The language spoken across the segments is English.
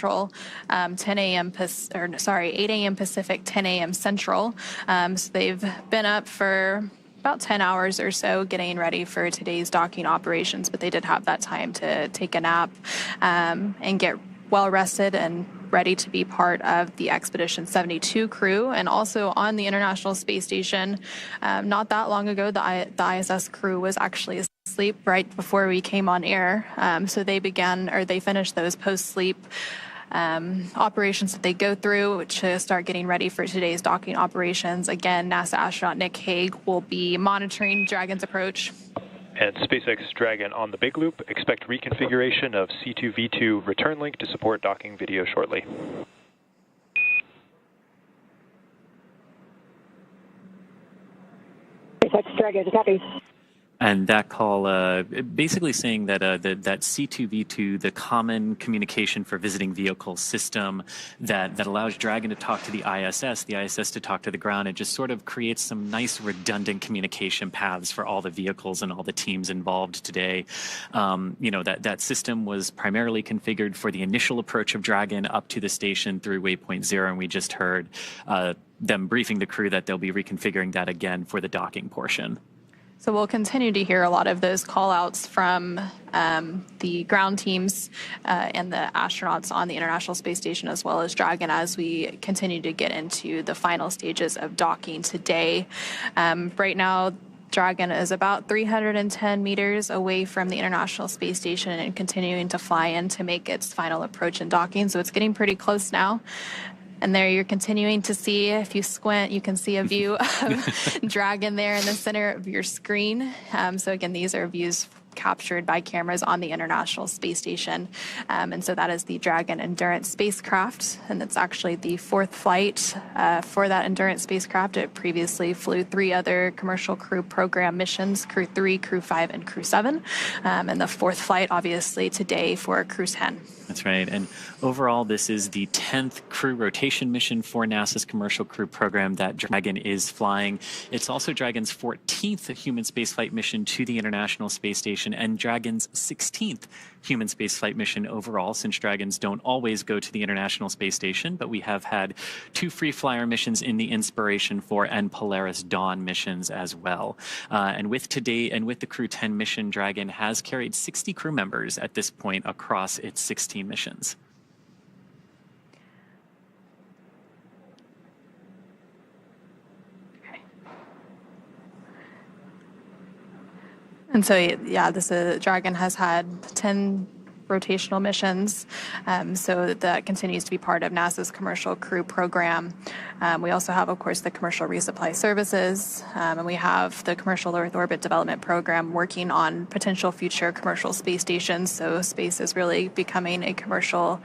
Central, 8 a.m. Pacific, 10 a.m. Central. So they've been up for about 10 hours or so getting ready for today's docking operations, but they did have that time to take a nap and get well rested and ready to be part of the Expedition 72 crew. And also on the International Space Station, not that long ago, the ISS crew was actually asleep right before we came on air. So they finished those post-sleep operations that they go through to start getting ready for today's docking operations. Again, NASA astronaut Nick Hague will be monitoring Dragon's approach. And SpaceX Dragon on the big loop. Expect reconfiguration of C2V2 return link to support docking video shortly. SpaceX Dragon, copy. And that call basically saying that that C2V2, the common communication for visiting vehicle system that allows Dragon to talk to the ISS to talk to the ground, it just sort of creates some nice redundant communication paths for all the vehicles and all the teams involved today. That system was primarily configured for the initial approach of Dragon up to the station through waypoint 0, and we just heard them briefing the crew that they'll be reconfiguring that again for the docking portion. So we'll continue to hear a lot of those call-outs from the ground teams and the astronauts on the International Space Station, as well as Dragon, as we continue to get into the final stages of docking today. Right now, Dragon is about 310 meters away from the International Space Station and continuing to fly in to make its final approach and docking. So it's getting pretty close now. And there you're continuing to see, if you squint, you can see a view of Dragon there in the center of your screen. So again, these are views captured by cameras on the International Space Station. And so that is the Dragon Endurance spacecraft. And it's actually the fourth flight for that Endurance spacecraft. It previously flew 3 other commercial crew program missions, Crew 3, Crew 5, and Crew 7. And the fourth flight, obviously, today for Crew 10. That's right. And overall, this is the 10th crew rotation mission for NASA's commercial crew program that Dragon is flying. It's also Dragon's 14th human spaceflight mission to the International Space Station and Dragon's 16th human spaceflight mission overall, since Dragons don't always go to the International Space Station, but we have had 2 free flyer missions in the Inspiration 4 and Polaris Dawn missions as well. And with the Crew 10 mission, Dragon has carried 60 crew members at this point across its 16 missions. And so, yeah, Dragon has had 10 rotational missions, so that continues to be part of NASA's commercial crew program. We also have, of course, the commercial resupply services, and we have the commercial Earth orbit development program working on potential future commercial space stations. So space is really becoming a commercial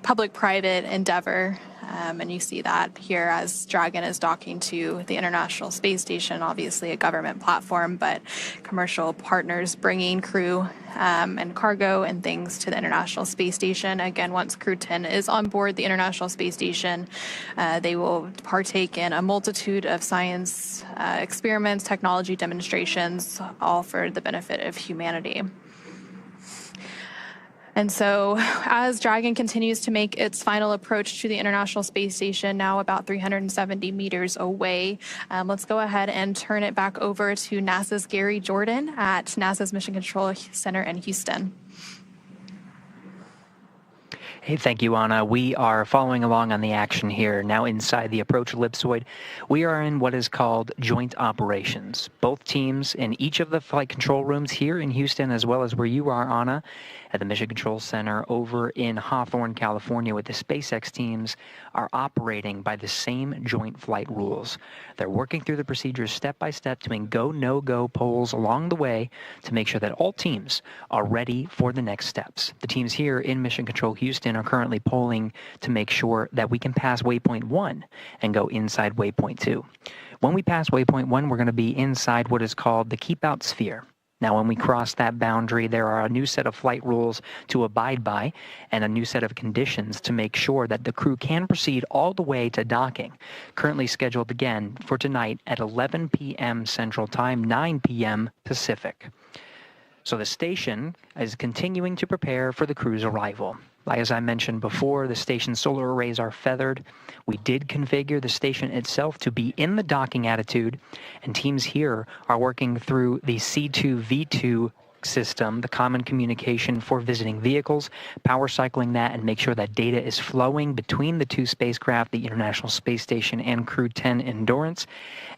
public-private endeavor. And you see that here as Dragon is docking to the International Space Station, obviously a government platform, but commercial partners bringing crew and cargo and things to the International Space Station. Again, once Crew 10 is on board the International Space Station, they will partake in a multitude of science experiments, technology demonstrations, all for the benefit of humanity. And so as Dragon continues to make its final approach to the International Space Station, now about 370 meters away, let's go ahead and turn it back over to NASA's Gary Jordan at NASA's Mission Control Center in Houston. Hey, thank you, Anna. We are following along on the action here. Now inside the approach ellipsoid, we are in what is called joint operations. Both teams in each of the flight control rooms here in Houston, as well as where you are, Anna, at the Mission Control Center over in Hawthorne, California, with the SpaceX teams, are operating by the same joint flight rules. They're working through the procedures step by step, doing go, no-go polls along the way to make sure that all teams are ready for the next steps. The teams here in Mission Control Houston are currently polling to make sure that we can pass waypoint 1 and go inside waypoint 2. When we pass waypoint 1, we're going to be inside what is called the keep out sphere. Now, when we cross that boundary, there are a new set of flight rules to abide by and a new set of conditions to make sure that the crew can proceed all the way to docking, currently scheduled again for tonight at 11 p.m. Central Time, 9 p.m. Pacific. So the station is continuing to prepare for the crew's arrival. As I mentioned before, the station's solar arrays are feathered. We did configure the station itself to be in the docking attitude, and teams here are working through the C2V2 system, the common communication for visiting vehicles, power cycling that and make sure that data is flowing between the two spacecraft, the International Space Station and Crew 10 Endurance,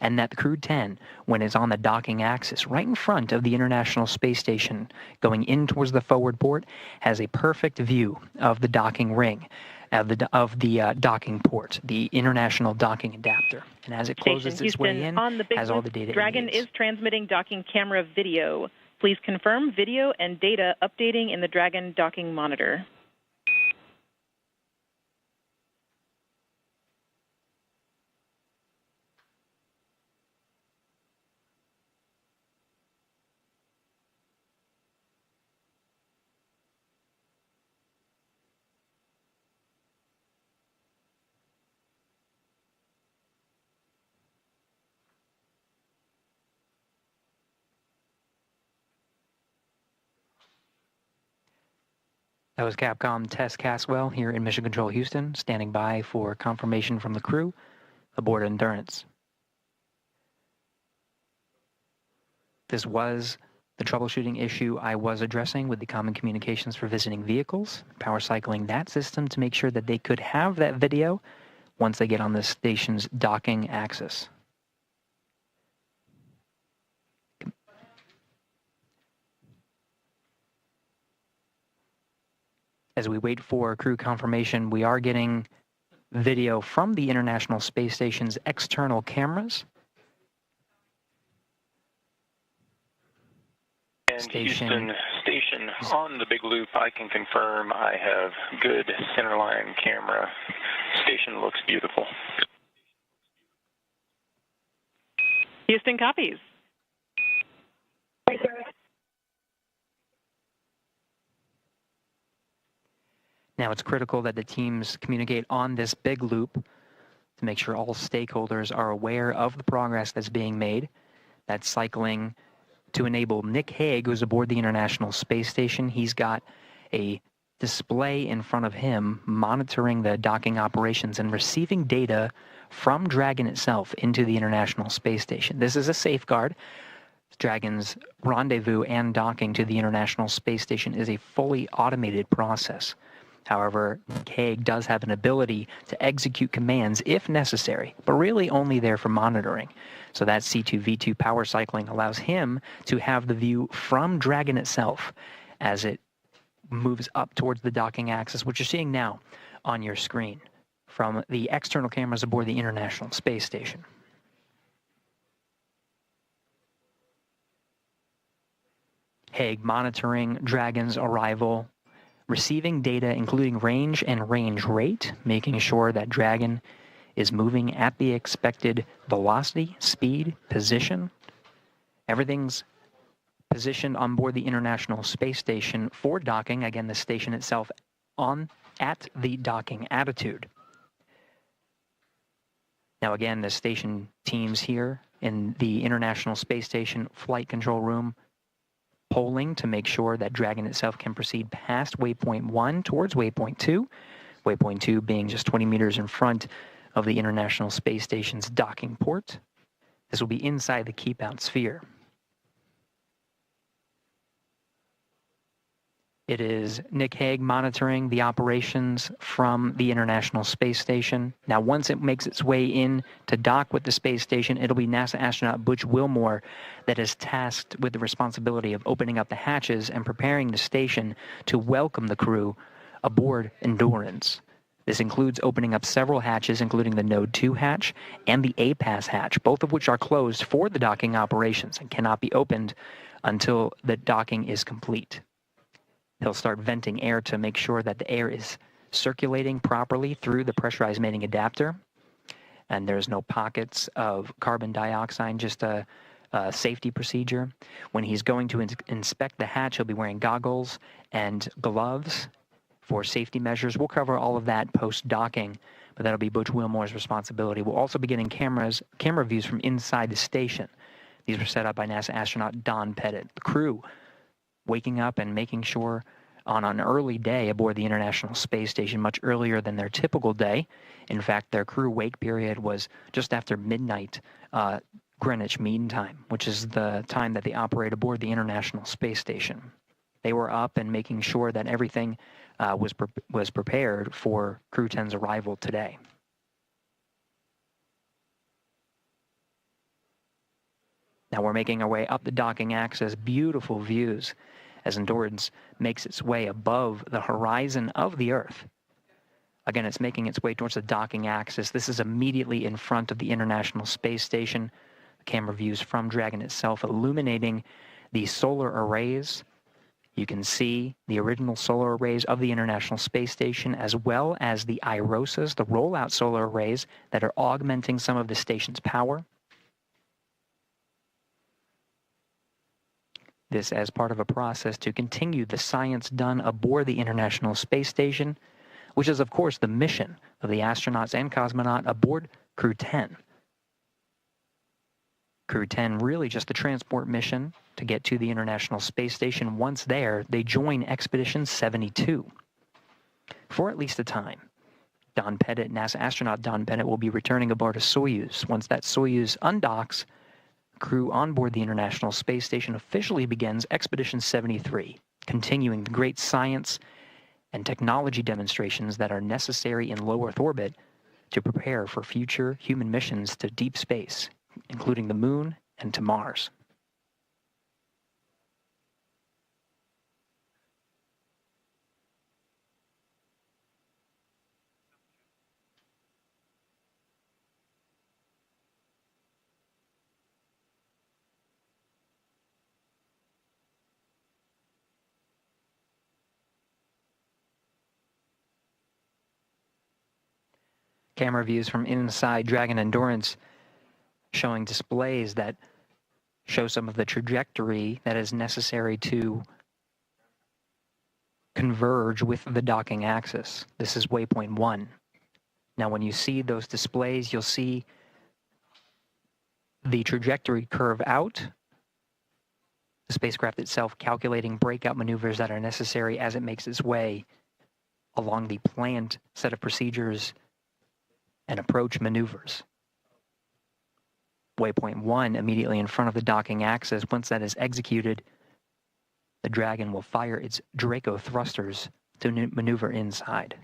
and that the Crew 10, when it's on the docking axis right in front of the International Space Station going in towards the forward port, has a perfect view of the docking ring, of the docking port, the international docking adapter. And as it closes its way in, has all the data Dragon it needs. is transmitting docking camera video. Please confirm video and data updating in the Dragon docking monitor. That was Capcom Tess Caswell here in Mission Control Houston, standing by for confirmation from the crew aboard Endurance. This was the troubleshooting issue I was addressing with the common communications for visiting vehicles, power cycling that system to make sure that they could have that video once they get on the station's docking axis. As we wait for crew confirmation, we are getting video from the International Space Station's external cameras. And Houston Station, on the big loop, I can confirm I have good centerline camera. Station looks beautiful. Houston copies. Now, it's critical that the teams communicate on this big loop to make sure all stakeholders are aware of the progress that's being made. That's cycling to enable Nick Hague, who's aboard the International Space Station. He's got a display in front of him monitoring the docking operations and receiving data from Dragon itself into the International Space Station. This is a safeguard. Dragon's rendezvous and docking to the International Space Station is a fully automated process. However, Hague does have an ability to execute commands if necessary, but really only there for monitoring. So that C2V2 power cycling allows him to have the view from Dragon itself as it moves up towards the docking axis, which you're seeing now on your screen from the external cameras aboard the International Space Station. Hague monitoring Dragon's arrival, receiving data including range and range rate, making sure that Dragon is moving at the expected velocity, speed, position. Everything's positioned on board the International Space Station for docking. Again, the station itself at the docking attitude. Now again, the station teams here in the International Space Station flight control room polling to make sure that Dragon itself can proceed past waypoint 1 towards waypoint 2. Waypoint 2 being just 20 meters in front of the International Space Station's docking port. This will be inside the keep out sphere. It is Nick Hague monitoring the operations from the International Space Station. Now, once it makes its way in to dock with the space station, it'll be NASA astronaut Butch Wilmore that is tasked with the responsibility of opening up the hatches and preparing the station to welcome the crew aboard Endurance. This includes opening up several hatches, including the Node 2 hatch and the APAS hatch, both of which are closed for the docking operations and cannot be opened until the docking is complete. He'll start venting air to make sure that the air is circulating properly through the pressurized mating adapter. And there's no pockets of carbon dioxide, just a safety procedure. When he's going to inspect the hatch, he'll be wearing goggles and gloves for safety measures. We'll cover all of that post-docking, but that'll be Butch Wilmore's responsibility. We'll also be getting camera views from inside the station. These were set up by NASA astronaut Don Pettit. The crew waking up and making sure on an early day aboard the International Space Station, much earlier than their typical day. In fact, their crew wake period was just after midnight Greenwich Mean Time, which is the time that they operate aboard the International Space Station. They were up and making sure that everything was prepared for Crew 10's arrival today. Now we're making our way up the docking axis, beautiful views as Endurance makes its way above the horizon of the Earth. Again, it's making its way towards the docking axis. This is immediately in front of the International Space Station. Camera views from Dragon itself illuminating the solar arrays. You can see the original solar arrays of the International Space Station, as well as the IROSAs, the rollout solar arrays that are augmenting some of the station's power. This as part of a process to continue the science done aboard the International Space Station, which is, of course, the mission of the astronauts and cosmonaut aboard Crew 10. Crew 10 really just a transport mission to get to the International Space Station. Once there, they join Expedition 72 for at least a time. Don Pettit, NASA astronaut Don Pettit, will be returning aboard a Soyuz. Once that Soyuz undocks, crew on board the International Space Station officially begins Expedition 73, continuing the great science and technology demonstrations that are necessary in low Earth orbit to prepare for future human missions to deep space, including the Moon and to Mars. Camera views from inside Dragon Endurance showing displays that show some of the trajectory that is necessary to converge with the docking axis. This is waypoint 1. Now when you see those displays, you'll see the trajectory curve out, the spacecraft itself calculating breakout maneuvers that are necessary as it makes its way along the planned set of procedures and approach maneuvers. Waypoint 1 immediately in front of the docking axis. Once that is executed, the Dragon will fire its Draco thrusters to maneuver inside.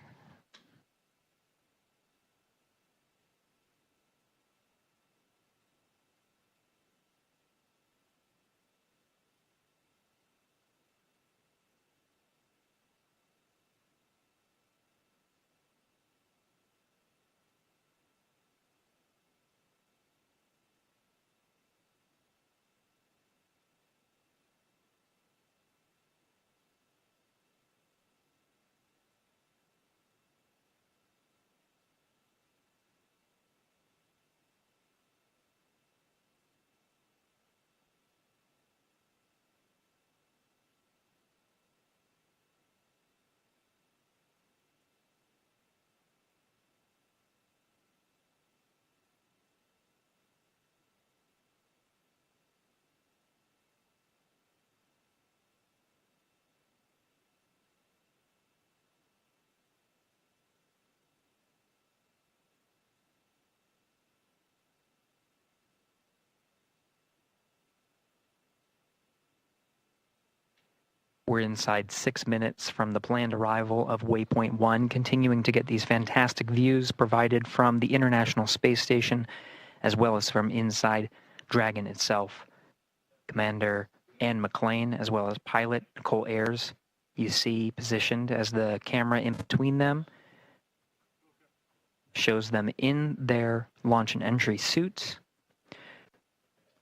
We're inside 6 minutes from the planned arrival of Waypoint 1, continuing to get these fantastic views provided from the International Space Station, as well as from inside Dragon itself. Commander Ann McLean, as well as pilot Nicole Ayers, you see positioned as the camera in between them, shows them in their launch and entry suits.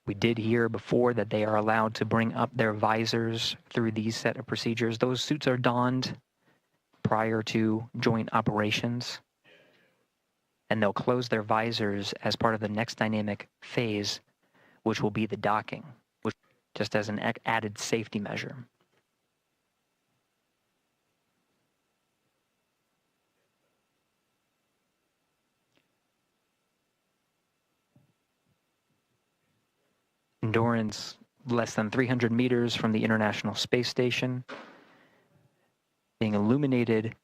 We did hear before that they are allowed to bring up their visors through these set of procedures. Those suits are donned prior to joint operations, and they'll close their visors as part of the next dynamic phase, which will be the docking, which just as an added safety measure. Endurance less than 300 meters from the International Space Station. being illuminated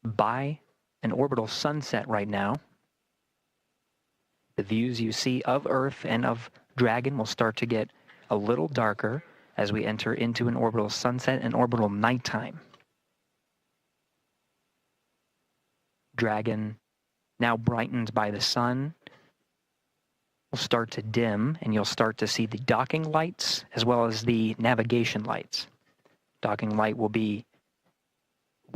by an orbital sunset right now. The views you see of Earth and of Dragon will start to get a little darker as we enter into an orbital sunset and orbital nighttime. Dragon, now brightened by the sun, will start to dim, and you'll start to see the docking lights as well as the navigation lights. Docking light will be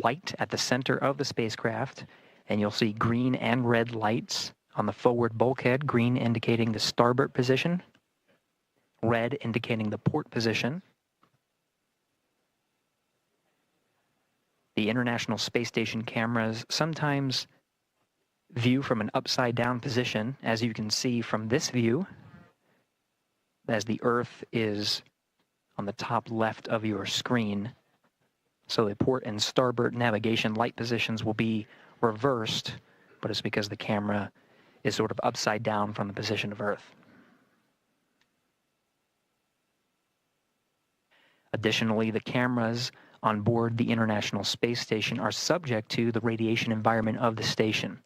white at the center of the spacecraft, and you'll see green and red lights on the forward bulkhead, green indicating the starboard position, red indicating the port position. The International Space Station cameras sometimes view from an upside down position, as you can see from this view, as the Earth is on the top left of your screen. So the port and starboard navigation light positions will be reversed, but it's because the camera is sort of upside down from the position of Earth. Additionally, the cameras on board the International Space Station are subject to the radiation environment of the station.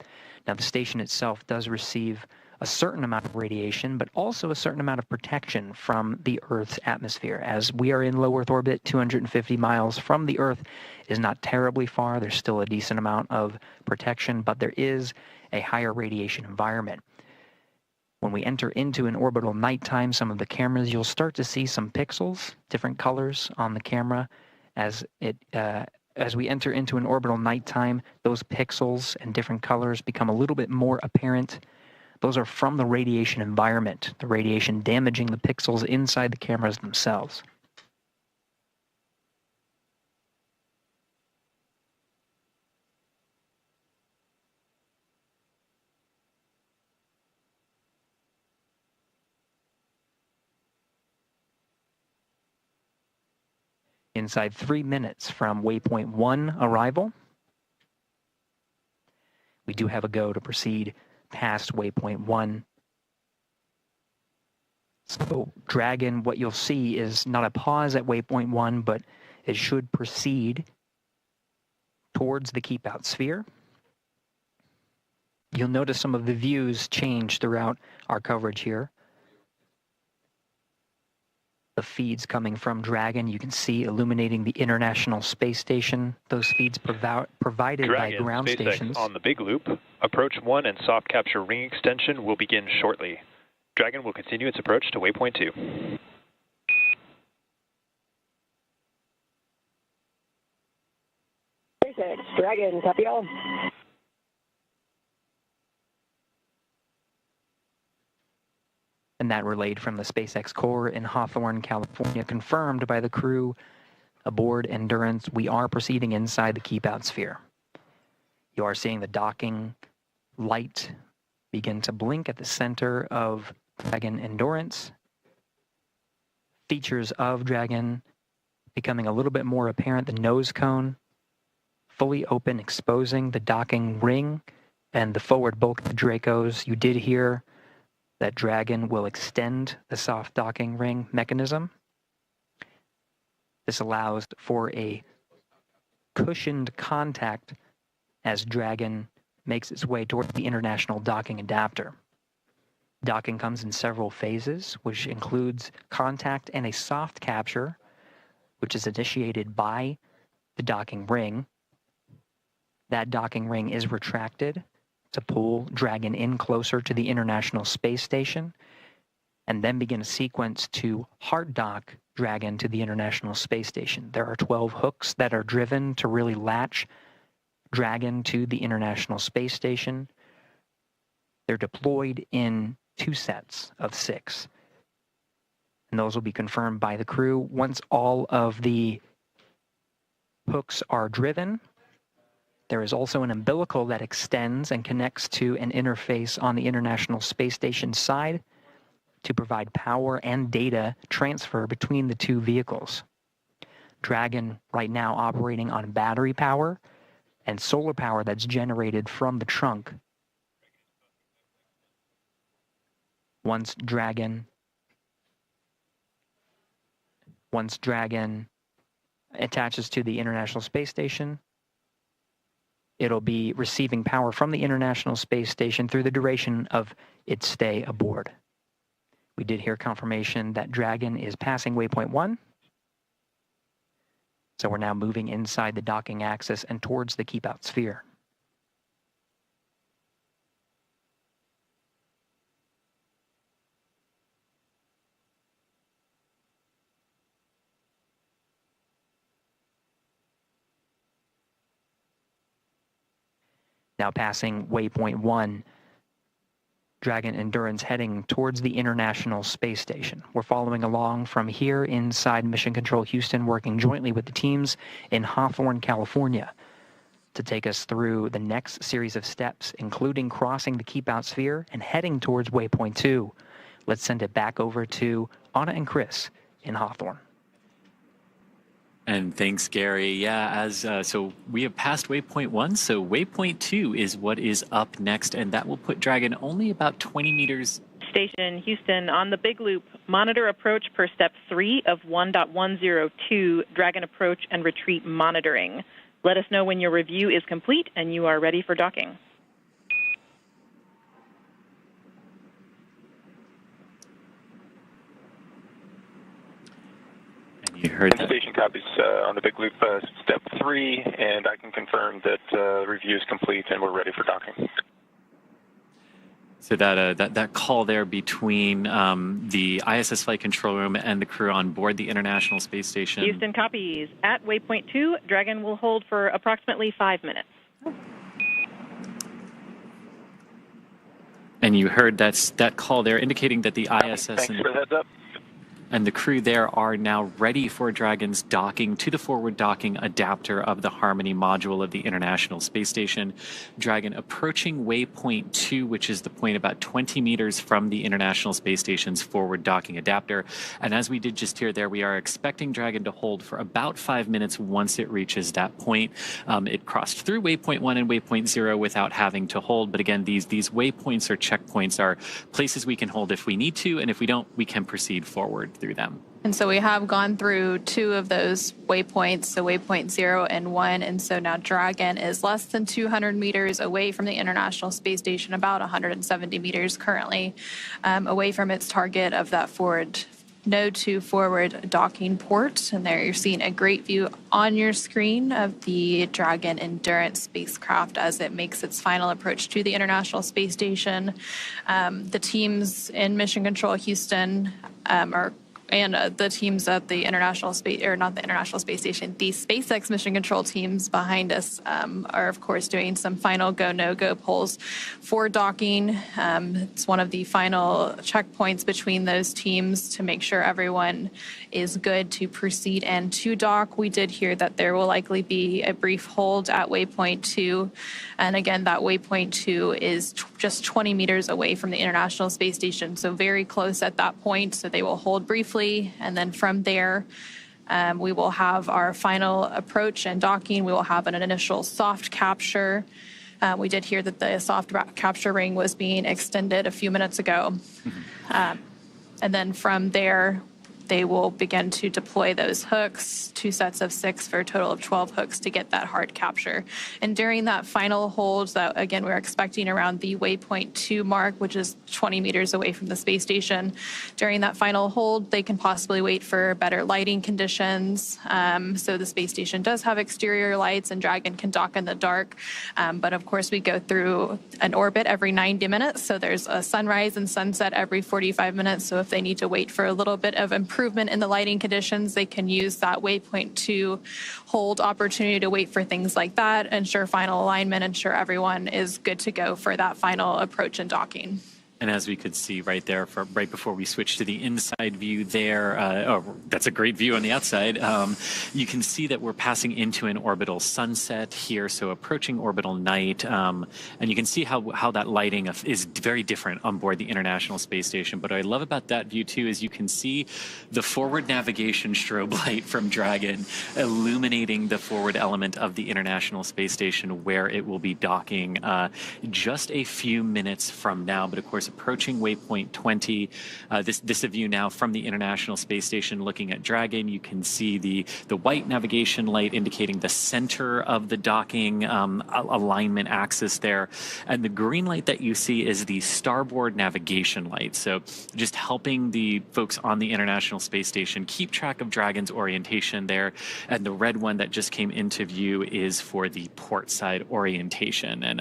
Now, the station itself does receive a certain amount of radiation, but also a certain amount of protection from the Earth's atmosphere. As we are in low Earth orbit, 250 miles from the Earth is not terribly far. There's still a decent amount of protection, but there is a higher radiation environment. When we enter into an orbital nighttime, some of the cameras, you'll start to see some pixels, different colors on the camera. As we enter into an orbital nighttime, those pixels and different colors become a little bit more apparent. Those are from the radiation environment, the radiation damaging the pixels inside the cameras themselves. Inside 3 minutes from waypoint 1 arrival, we do have a go to proceed past waypoint 1. So Dragon, what you'll see is not a pause at waypoint 1, but it should proceed towards the keep out sphere. You'll notice some of the views change throughout our coverage here. The feeds coming from Dragon, you can see illuminating the International Space Station. Those feeds provided by ground SpaceX stations. On the big loop, approach 1 and soft capture ring extension will begin shortly. Dragon will continue its approach to waypoint 2. SpaceX, Dragon, copy all. And that relayed from the SpaceX core in Hawthorne, California, confirmed by the crew aboard Endurance. We are proceeding inside the keep out sphere. You are seeing the docking light begin to blink at the center of Dragon Endurance. Features of Dragon becoming a little bit more apparent. The nose cone fully open, exposing the docking ring and the forward bulk of the Dracos. You did hear that Dragon will extend the soft docking ring mechanism. This allows for a cushioned contact as Dragon makes its way toward the International Docking Adapter. Docking comes in several phases, which includes contact and a soft capture, which is initiated by the docking ring. That docking ring is retracted to pull Dragon in closer to the International Space Station, and then begin a sequence to hard dock Dragon to the International Space Station. There are 12 hooks that are driven to really latch Dragon to the International Space Station. They're deployed in 2 sets of 6, and those will be confirmed by the crew. Once all of the hooks are driven, there is also an umbilical that extends and connects to an interface on the International Space Station side to provide power and data transfer between the 2 vehicles. Dragon right now operating on battery power and solar power that's generated from the trunk. Once Dragon attaches to the International Space Station. It'll be receiving power from the International Space Station through the duration of its stay aboard. We did hear confirmation that Dragon is passing waypoint 1. So we're now moving inside the docking axis and towards the keep-out sphere. Now passing waypoint 1, Dragon Endurance heading towards the International Space Station. We're following along from here inside Mission Control Houston, working jointly with the teams in Hawthorne, California, to take us through the next series of steps, including crossing the keep-out sphere and heading towards waypoint 2. Let's send it back over to Anna and Chris in Hawthorne. And thanks, Gary. Yeah, so we have passed waypoint 1, so waypoint 2 is what is up next, and that will put Dragon only about 20 meters. Station Houston, on the Big Loop, monitor approach per step 3 of 1.102, Dragon approach and retreat monitoring. Let us know when your review is complete and you are ready for docking. You heard that. Station copies on the Big Loop, step 3, and I can confirm that review is complete and we're ready for docking. So that call there between the ISS flight control room and the crew on board the International Space Station. Houston copies. At waypoint 2, Dragon will hold for approximately 5 minutes. And you heard that call there indicating that the ISS Thanks for the heads up. and the crew there are now ready for Dragon's docking to the forward docking adapter of the Harmony module of the International Space Station. Dragon approaching waypoint 2, which is the point about 20 meters from the International Space Station's forward docking adapter. And as we did just hear there, we are expecting Dragon to hold for about 5 minutes once it reaches that point. It crossed through waypoint 1 and waypoint 0 without having to hold. But again, these waypoints or checkpoints are places we can hold if we need to, and if we don't, we can proceed forward through them. And so we have gone through 2 of those waypoints, so waypoint 0 and 1, and so now Dragon is less than 200 meters away from the International Space Station, about 170 meters currently away from its target of that forward node to forward docking port. And there you're seeing a great view on your screen of the Dragon Endurance spacecraft as it makes its final approach to the International Space Station. The teams in Mission Control Houston the teams at the International Space, or not the International Space Station, the SpaceX mission control teams behind us are, of course, doing some final go, no-go polls for docking. It's one of the final checkpoints between those teams to make sure everyone is good to proceed and to dock. We did hear that there will likely be a brief hold at waypoint 2. And again, that waypoint 2 is just 20 meters away from the International Space Station, so very close at that point. So they will hold briefly, and then from there, we will have our final approach and docking. We will have an initial soft capture. We did hear that the soft capture ring was being extended a few minutes ago. And then from there, they will begin to deploy those hooks, 2 sets of 6 for a total of 12 hooks to get that hard capture. And during that final hold, that again, we're expecting around the waypoint 2 mark, which is 20 meters away from the space station. During that final hold, they can possibly wait for better lighting conditions. So the space station does have exterior lights and Dragon can dock in the dark. But of course, we go through an orbit every 90 minutes. So there's a sunrise and sunset every 45 minutes. So if they need to wait for a little bit of improvement in the lighting conditions, they can use that waypoint 2 hold opportunity to wait for things like that, ensure final alignment, ensure everyone is good to go for that final approach and docking. And as we could see right there, right before we switch to the inside view there, that's a great view on the outside. You can see that we're passing into an orbital sunset here, so approaching orbital night. And you can see how that lighting is very different on board the International Space Station. But what I love about that view, too, is you can see the forward navigation strobe light from Dragon illuminating the forward element of the International Space Station where it will be docking just a few minutes from now. But of course, is approaching waypoint 20. This is a view now from the International Space Station looking at Dragon. You can see the white navigation light indicating the center of the docking alignment axis there. And the green light that you see is the starboard navigation light. So just helping the folks on the International Space Station keep track of Dragon's orientation there. And the red one that just came into view is for the port side orientation. And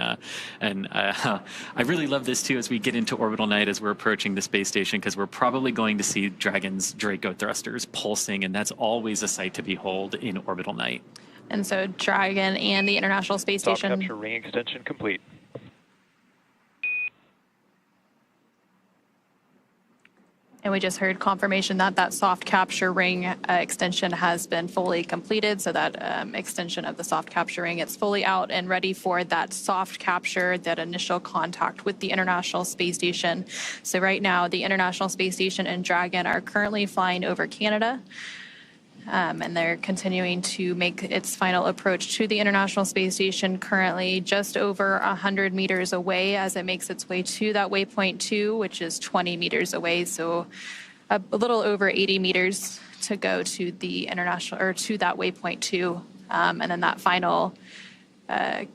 I really love this too as we get into orbital night as we're approaching the space station, because we're probably going to see Dragon's Draco thrusters pulsing, and that's always a sight to behold in orbital night. And so Dragon and the International Space Station. Soft capture ring extension complete. And we just heard confirmation that that soft capture ring extension has been fully completed. So that extension of the soft capture ring, it's fully out and ready for that soft capture, that initial contact with the International Space Station. So right now, the International Space Station and Dragon are currently flying over Canada. And they're continuing to make its final approach to the International Space Station, currently just over 100 meters away as it makes its way to that waypoint 2, which is 20 meters away. So a little over 80 meters to go to the international, or to that waypoint 2. And then that final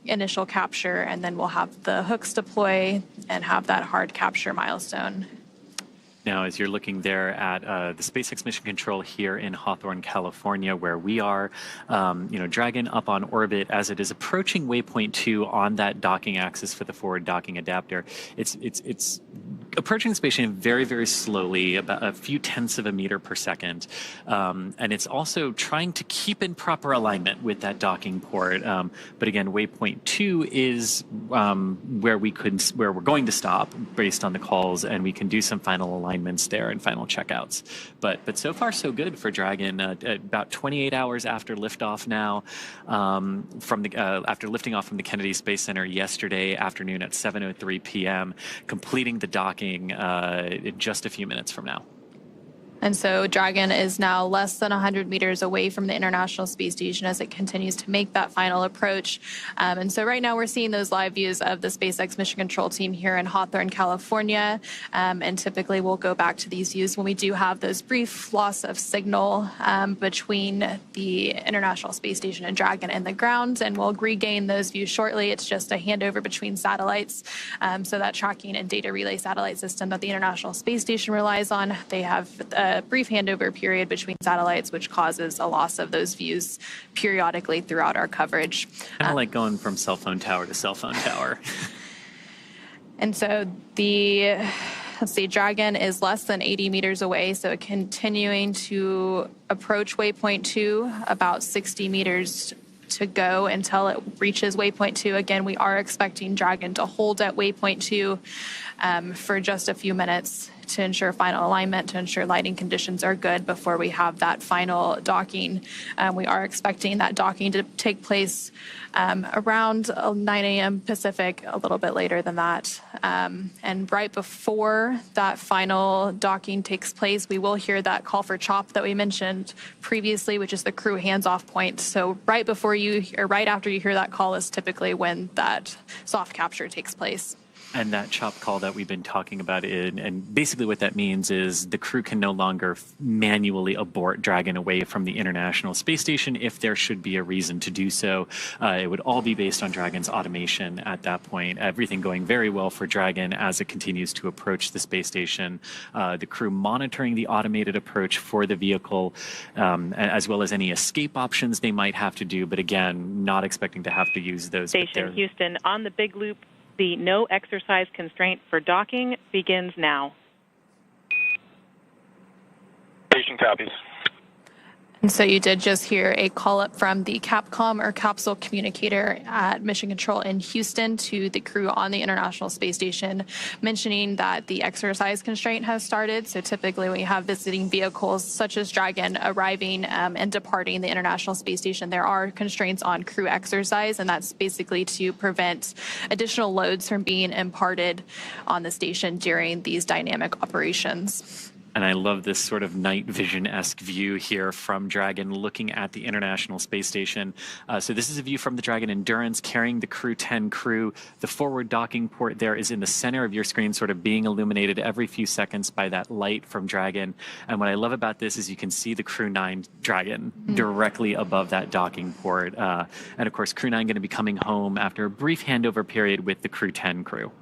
initial capture, and then we'll have the hooks deploy and have that hard capture milestone. Now, as you're looking there at the SpaceX Mission Control here in Hawthorne, California, where we are, Dragon up on orbit as it is approaching waypoint 2 on that docking axis for the forward docking adapter. It's approaching the space station very, very slowly, about a few tenths of a meter per second, and it's also trying to keep in proper alignment with that docking port. But again, waypoint 2 is where we're going to stop based on the calls, and we can do some final alignments there and final checkouts. But so far so good for Dragon. About 28 hours after liftoff now, after lifting off from the Kennedy Space Center yesterday afternoon at 7:03 p.m., completing the docking in just a few minutes from now. And so Dragon is now less than 100 meters away from the International Space Station as it continues to make that final approach. And so right now we're seeing those live views of the SpaceX Mission Control team here in Hawthorne, California. And typically we'll go back to these views when we do have those brief loss of signal between the International Space Station and Dragon and the ground. And we'll regain those views shortly. It's just a handover between satellites. So that tracking and data relay satellite system that the International Space Station relies on, they have a brief handover period between satellites, which causes a loss of those views periodically throughout our coverage. Kind of like going from cell phone tower to cell phone tower. And so Dragon is less than 80 meters away, so continuing to approach waypoint 2, about 60 meters to go until it reaches waypoint 2. Again, we are expecting Dragon to hold at waypoint 2 for just a few minutes to ensure final alignment, to ensure lighting conditions are good before we have that final docking. We are expecting that docking to take place around 9 a.m. Pacific, a little bit later than that. And right before that final docking takes place, we will hear that call for CHOP that we mentioned previously, which is the crew hands-off point. So right after you hear that call is typically when that soft capture takes place. And that CHOP call that we've been talking about, and basically what that means is the crew can no longer manually abort Dragon away from the International Space Station if there should be a reason to do so. It would all be based on Dragon's automation at that point. Everything going very well for Dragon as it continues to approach the space station. The crew monitoring the automated approach for the vehicle, as well as any escape options they might have to do, but again, not expecting to have to use those. Station Houston, on the big loop, the no exercise constraint for docking begins now. Station copies. And so you did just hear a call up from the Capcom or capsule communicator at Mission Control in Houston to the crew on the International Space Station, mentioning that the exercise constraint has started. So typically when you have visiting vehicles such as Dragon arriving and departing the International Space Station, there are constraints on crew exercise, and that's basically to prevent additional loads from being imparted on the station during these dynamic operations. And I love this sort of night vision-esque view here from Dragon looking at the International Space Station. So this is a view from the Dragon Endurance carrying the Crew 10 crew. The forward docking port there is in the center of your screen, sort of being illuminated every few seconds by that light from Dragon. And what I love about this is you can see the Crew 9 Dragon directly above that docking port. And of course, Crew 9 going to be coming home after a brief handover period with the Crew 10 crew.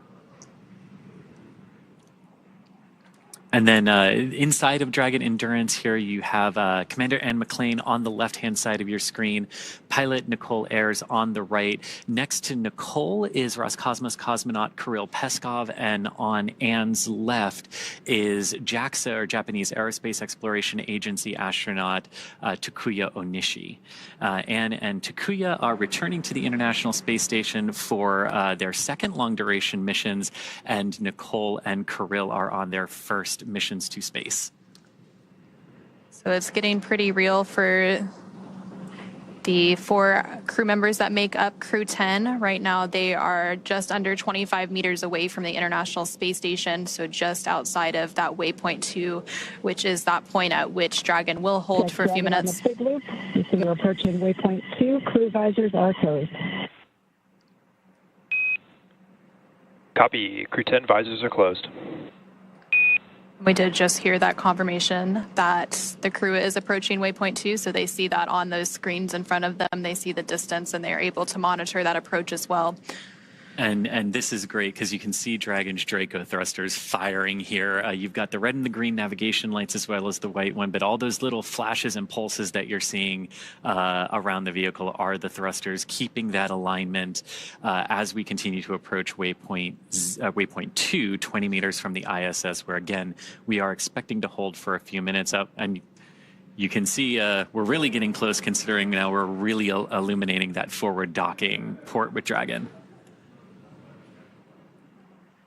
And then inside of Dragon Endurance here, you have Commander Ann McLean on the left-hand side of your screen, pilot Nicole Ayers on the right. Next to Nicole is Roscosmos cosmonaut Kirill Peskov, and on Ann's left is JAXA, or Japanese Aerospace Exploration Agency astronaut Takuya Onishi. Ann and Takuya are returning to the International Space Station for their second long-duration missions, and Nicole and Kirill are on their first missions to space. So it's getting pretty real for the 4 crew members that make up Crew 10. Right now, they are just under 25 meters away from the International Space Station, so just outside of that waypoint 2, which is that point at which Dragon will hold for a few minutes. On the big loop, you see we're approaching waypoint 2. Crew visors are closed. Copy. Crew 10 visors are closed. We did just hear that confirmation that the crew is approaching waypoint 2, so they see that on those screens in front of them. They see the distance, and they're able to monitor that approach as well. And this is great because you can see Dragon's Draco thrusters firing here. You've got the red and the green navigation lights as well as the white one, but all those little flashes and pulses that you're seeing around the vehicle are the thrusters, keeping that alignment as we continue to approach waypoint 2, 20 meters from the ISS, where again, we are expecting to hold for a few minutes up. And you can see we're really getting close, considering now we're really illuminating that forward docking port with Dragon.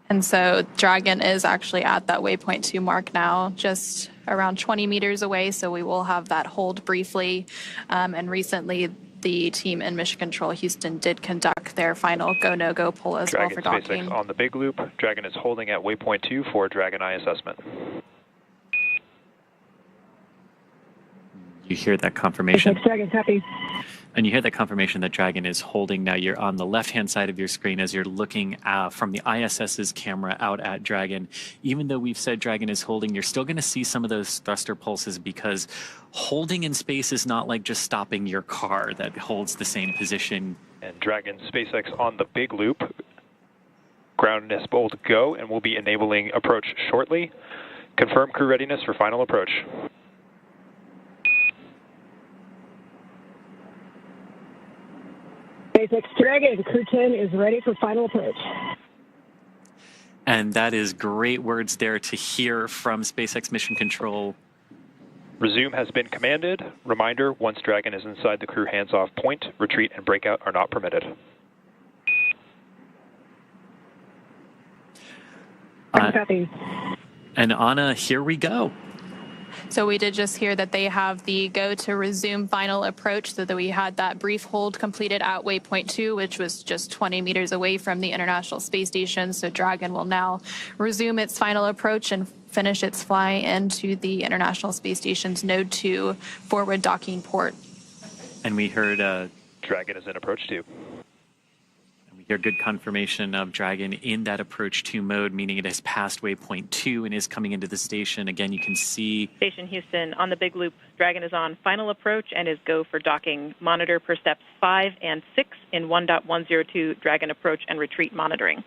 And so Dragon is actually at that waypoint 2 mark now, just around 20 meters away. So we will have that hold briefly. And recently, the team in Mission Control Houston did conduct their final go, no-go poll as well for docking. SpaceX on the big loop. Dragon is holding at waypoint 2 for Dragon Eye assessment. You hear that confirmation. Dragon, copy. And you hear that confirmation that Dragon is holding. Now you're on the left-hand side of your screen as you're looking from the ISS's camera out at Dragon. Even though we've said Dragon is holding, you're still going to see some of those thruster pulses, because holding in space is not like just stopping your car that holds the same position. And Dragon SpaceX on the big loop. Ground is bold to go, and we'll be enabling approach shortly. Confirm crew readiness for final approach. SpaceX Dragon, Crew 10 is ready for final approach. And that is great words there to hear from SpaceX Mission Control. Resume has been commanded. Reminder, once Dragon is inside the crew hands-off point, retreat and breakout are not permitted. Copy. And Anna, here we go. So we did just hear that they have the go to resume final approach, so that we had that brief hold completed at waypoint 2, which was just 20 meters away from the International Space Station. So Dragon will now resume its final approach and finish its fly into the International Space Station's Node 2 forward docking port. And we heard Dragon is in approach 2. We hear good confirmation of Dragon in that approach 2 mode, meaning it has passed waypoint 2 and is coming into the station. Again, you can see Station Houston on the big loop. Dragon is on final approach and is go for docking. Monitor per steps 5 and 6 in 1.102 Dragon approach and retreat monitoring.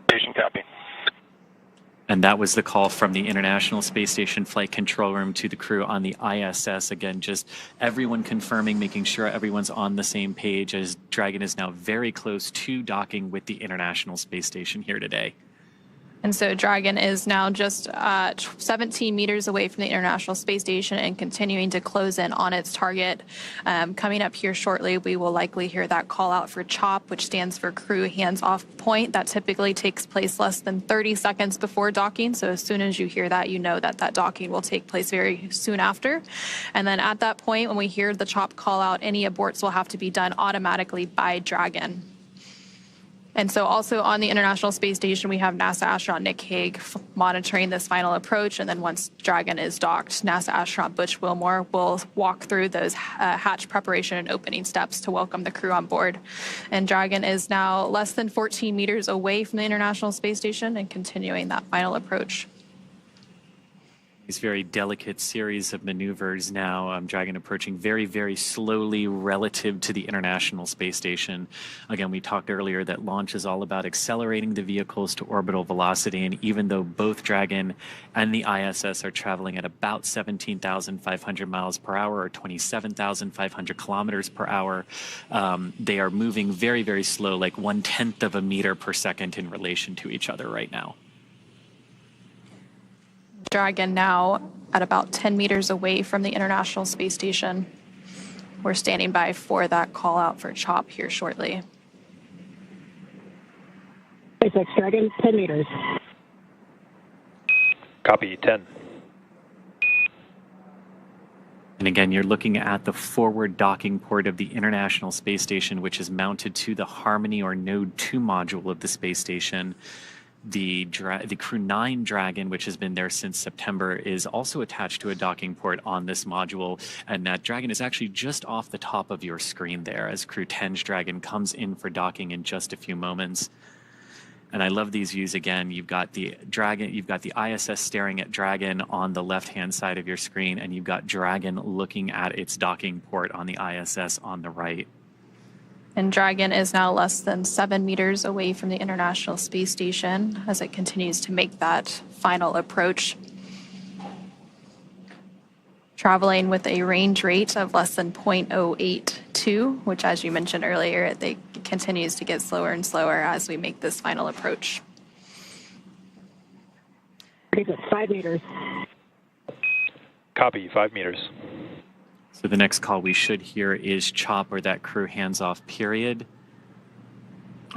Station copy. And that was the call from the International Space Station Flight Control Room to the crew on the ISS. Again, just everyone confirming, making sure everyone's on the same page, as Dragon is now very close to docking with the International Space Station here today. And so Dragon is now just 17 meters away from the International Space Station and continuing to close in on its target. Coming up here shortly, we will likely hear that call out for CHOP, which stands for Crew Hands Off Point. That typically takes place less than 30 seconds before docking. So as soon as you hear that, you know that that docking will take place very soon after. And then at that point, when we hear the CHOP call out, any aborts will have to be done automatically by Dragon. And so also on the International Space Station, we have NASA astronaut Nick Hague monitoring this final approach. And then once Dragon is docked, NASA astronaut Butch Wilmore will walk through those hatch preparation and opening steps to welcome the crew on board. And Dragon is now less than 14 meters away from the International Space Station and continuing that final approach. These very delicate series of maneuvers now, Dragon approaching very, very slowly relative to the International Space Station. Again, we talked earlier that launch is all about accelerating the vehicles to orbital velocity, and even though both Dragon and the ISS are traveling at about 17,500 miles per hour or 27,500 kilometers per hour, they are moving very, very slow, like 1/10 of a meter per second in relation to each other right now. Dragon now at about 10 meters away from the International Space Station. We're standing by for that call out for CHOP here shortly. Spacex Dragon, 10 meters. Copy, 10. And again, you're looking at the forward docking port of the International Space Station, which is mounted to the Harmony or Node 2 module of the space station. The Crew 9 Dragon, which has been there since September, is also attached to a docking port on this module, and that Dragon is actually just off the top of your screen there as Crew 10's Dragon comes in for docking in just a few moments. And I love these views again. You've got the Dragon, you've got the ISS staring at Dragon on the left-hand side of your screen, and you've got Dragon looking at its docking port on the ISS on the right. And Dragon is now less than 7 meters away from the International Space Station as it continues to make that final approach. Traveling with a range rate of less than 0.082, which, as you mentioned earlier, it continues to get slower and slower as we make this final approach. 5 meters. Copy, 5 meters. So the next call we should hear is CHOP, or that crew hands-off period,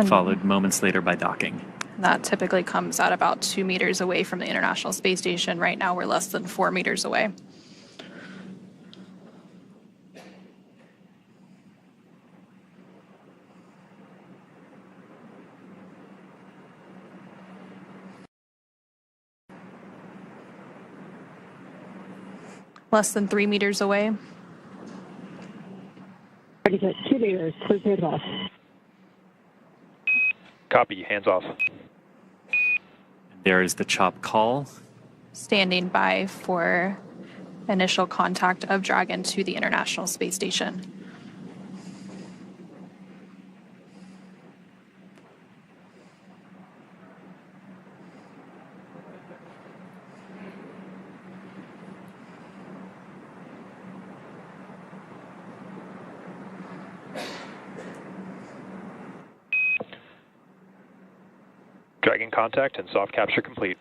followed moments later by docking. That typically comes at about 2 meters away from the International Space Station. Right now, we're less than 4 meters away. Less than 3 meters away. 2 meters, please hands off. Copy, hands off. There is the CHOP call. Standing by for initial contact of Dragon to the International Space Station. Dragon contact and soft capture complete.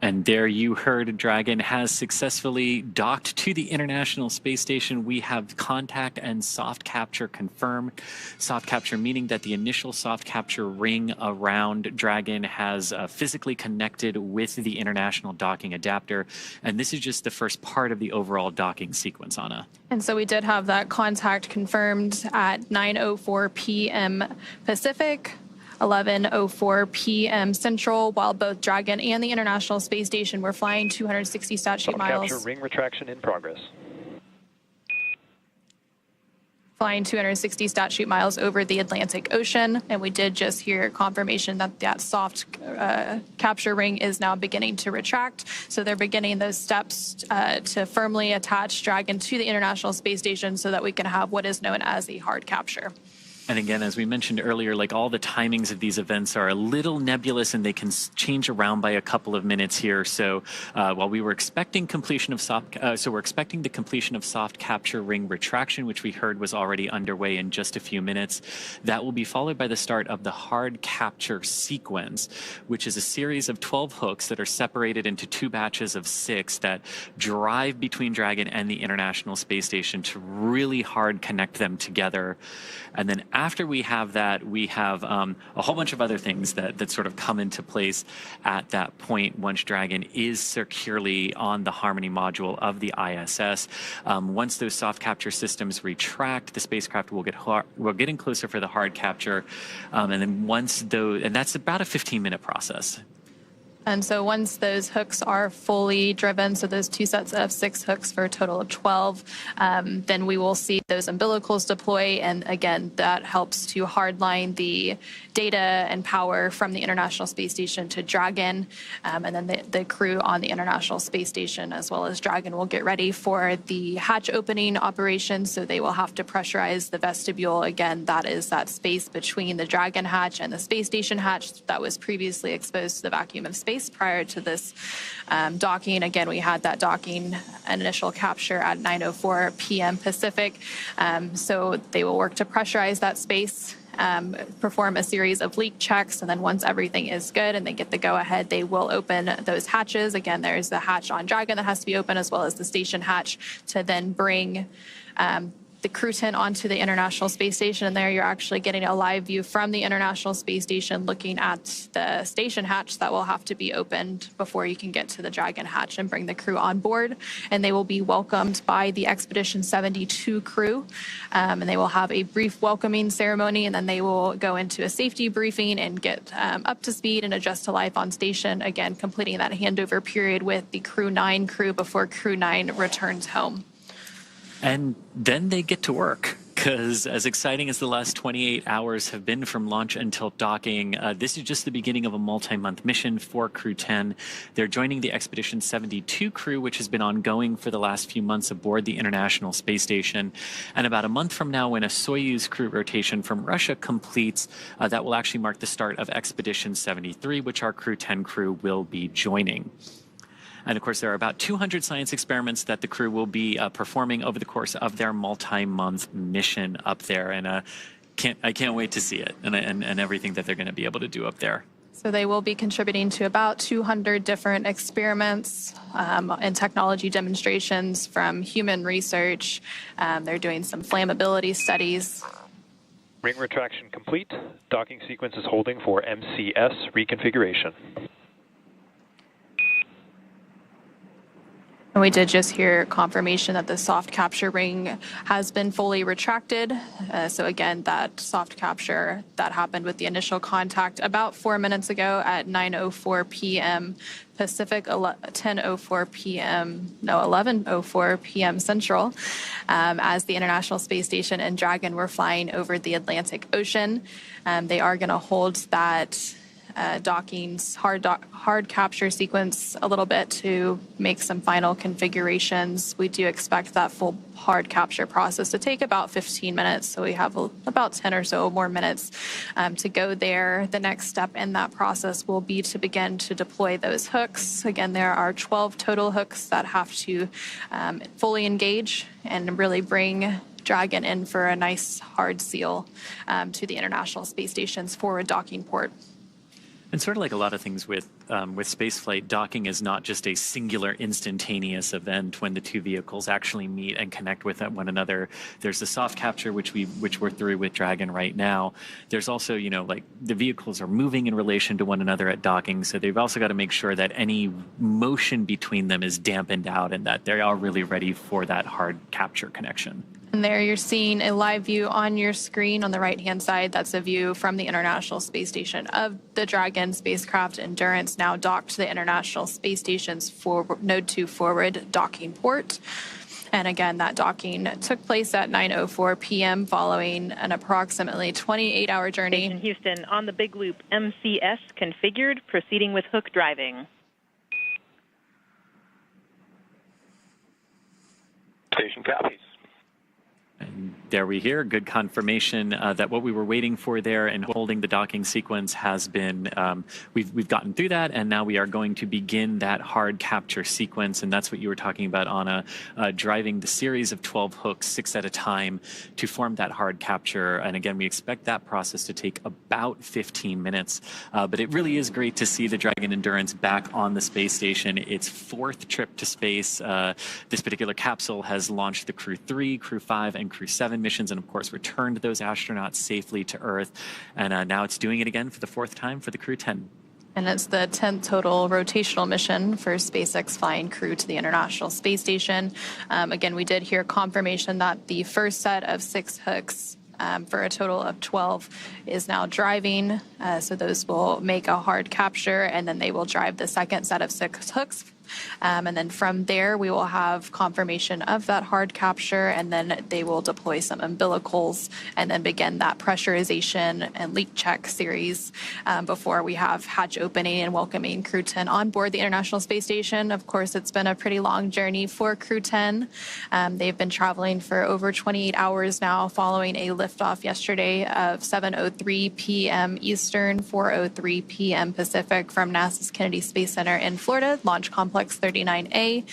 And there you heard Dragon has successfully docked to the International Space Station. We have contact and soft capture confirmed. Soft capture meaning that the initial soft capture ring around Dragon has physically connected with the International Docking Adapter. And this is just the first part of the overall docking sequence, Anna. And so we did have that contact confirmed at 9:04 p.m. Pacific, 11:04 p.m. Central, while both Dragon and the International Space Station were flying 260 stat-sheet miles. Capture ring retraction in progress. Flying 260 stat-sheet miles over the Atlantic Ocean, and we did just hear confirmation that that soft capture ring is now beginning to retract. So they're beginning those steps to firmly attach Dragon to the International Space Station so that we can have what is known as a hard capture. And again, as we mentioned earlier, like all the timings of these events are a little nebulous and they can change around by a couple of minutes here. So while we were expecting completion of we're expecting the completion of soft capture ring retraction, which we heard was already underway in just a few minutes. That will be followed by the start of the hard capture sequence, which is a series of 12 hooks that are separated into 2 batches of 6 that drive between Dragon and the International Space Station to really hard connect them together. And then after we have that, we have a whole bunch of other things that sort of come into place at that point once Dragon is securely on the Harmony module of the ISS. Once those soft capture systems retract, the spacecraft will we're getting closer for the hard capture, and then and that's about a 15-minute process. And so once those hooks are fully driven, so those 2 sets of 6 hooks for a total of 12, then we will see those umbilicals deploy. And again, that helps to hardline the data and power from the International Space Station to Dragon. And then the crew on the International Space Station as well as Dragon will get ready for the hatch opening operation. So they will have to pressurize the vestibule. Again, that is that space between the Dragon hatch and the space station hatch that was previously exposed to the vacuum of space prior to this docking. Again, we had that docking initial capture at 9:04 p.m. Pacific. So they will work to pressurize that space, perform a series of leak checks, and then once everything is good and they get the go-ahead, they will open those hatches. Again, there's the hatch on Dragon that has to be open as well as the station hatch to then bring the crew tent onto the International Space Station, and there you're actually getting a live view from the International Space Station looking at the station hatch that will have to be opened before you can get to the Dragon hatch and bring the crew on board. And they will be welcomed by the Expedition 72 crew, and they will have a brief welcoming ceremony, and then they will go into a safety briefing and get up to speed and adjust to life on station, again completing that handover period with the Crew 9 crew before Crew 9 returns home. And then they get to work, because as exciting as the last 28 hours have been from launch until docking, this is just the beginning of a multi-month mission for Crew 10. They're joining the Expedition 72 crew, which has been ongoing for the last few months aboard the International Space Station. And about a month from now, when a Soyuz crew rotation from Russia completes, that will actually mark the start of Expedition 73, which our Crew 10 crew will be joining. And of course, there are about 200 science experiments that the crew will be performing over the course of their multi-month mission up there. And I can't wait to see it and everything that they're going to be able to do up there. So they will be contributing to about 200 different experiments and technology demonstrations from human research. They're doing some flammability studies. Ring retraction complete. Docking sequence is holding for MCS reconfiguration. And we did just hear confirmation that the soft capture ring has been fully retracted. So again, that soft capture that happened with the initial contact about 4 minutes ago at 9:04 p.m. Pacific, 11:04 p.m. Central, as the International Space Station and Dragon were flying over the Atlantic Ocean. They are going to hold that docking's hard capture sequence a little bit to make some final configurations. We do expect that full hard capture process to take about 15 minutes, so we have about 10 or so more minutes to go there. The next step in that process will be to begin to deploy those hooks. Again, there are 12 total hooks that have to fully engage and really bring Dragon in for a nice hard seal to the International Space Station's forward docking port. And sort of like a lot of things with spaceflight, docking is not just a singular instantaneous event when the two vehicles actually meet and connect with one another. There's the soft capture, which we're through with Dragon right now. There's also, like the vehicles are moving in relation to one another at docking, so they've also got to make sure that any motion between them is dampened out and that they're all really ready for that hard capture connection. And there you're seeing a live view on your screen on the right-hand side. That's a view from the International Space Station of the Dragon spacecraft Endurance, now docked to the International Space Station's Node 2 forward docking port. And again, that docking took place at 9:04 p.m. following an approximately 28-hour journey. Station Houston, on the big loop, MCS configured, proceeding with hook driving. Station copies. And there we hear good confirmation that what we were waiting for there and holding the docking sequence has been, we've gotten through that, and now we are going to begin that hard capture sequence, and that's what you were talking about, Anna, driving the series of 12 hooks, 6 at a time, to form that hard capture. And again, we expect that process to take about 15 minutes, but it really is great to see the Dragon Endurance back on the space station. Its 4th trip to space. This particular capsule has launched the Crew 3, Crew 5, and Crew 7 missions and, of course, returned those astronauts safely to Earth. And now it's doing it again for the 4th time for the Crew 10. And it's the 10th total rotational mission for SpaceX flying crew to the International Space Station. Again, we did hear confirmation that the first set of 6 hooks for a total of 12 is now driving. So those will make a hard capture, and then they will drive the second set of 6 hooks. And then from there, we will have confirmation of that hard capture, and then they will deploy some umbilicals and then begin that pressurization and leak check series before we have hatch opening and welcoming Crew 10 on board the International Space Station. Of course, it's been a pretty long journey for Crew 10. They've been traveling for over 28 hours now following a liftoff yesterday of 7:03 p.m. Eastern, 4:03 p.m. Pacific from NASA's Kennedy Space Center in Florida, Launch Complex 39A.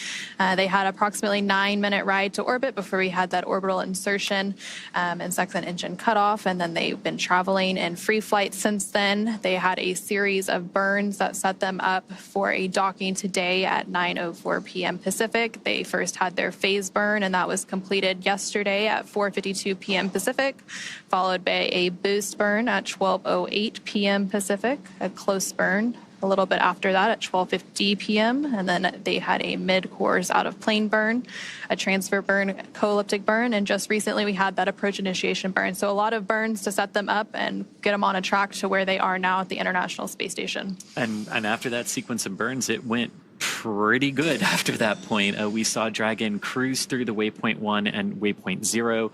They had approximately 9-minute ride to orbit before we had that orbital insertion and second engine cutoff, and then they've been traveling in free flight since then. They had a series of burns that set them up for a docking today at 9:04 p.m. Pacific. They first had their phase burn, and that was completed yesterday at 4:52 p.m. Pacific, followed by a boost burn at 12:08 p.m. Pacific, a close burn a little bit after that at 12:50 p.m. And then they had a mid-course out of plane burn, a transfer burn, co-elliptic burn, and just recently we had that approach initiation burn. So a lot of burns to set them up and get them on a track to where they are now at the International Space Station. And after that sequence of burns, it went pretty good after that point. We saw Dragon cruise through the waypoint 1 and waypoint 0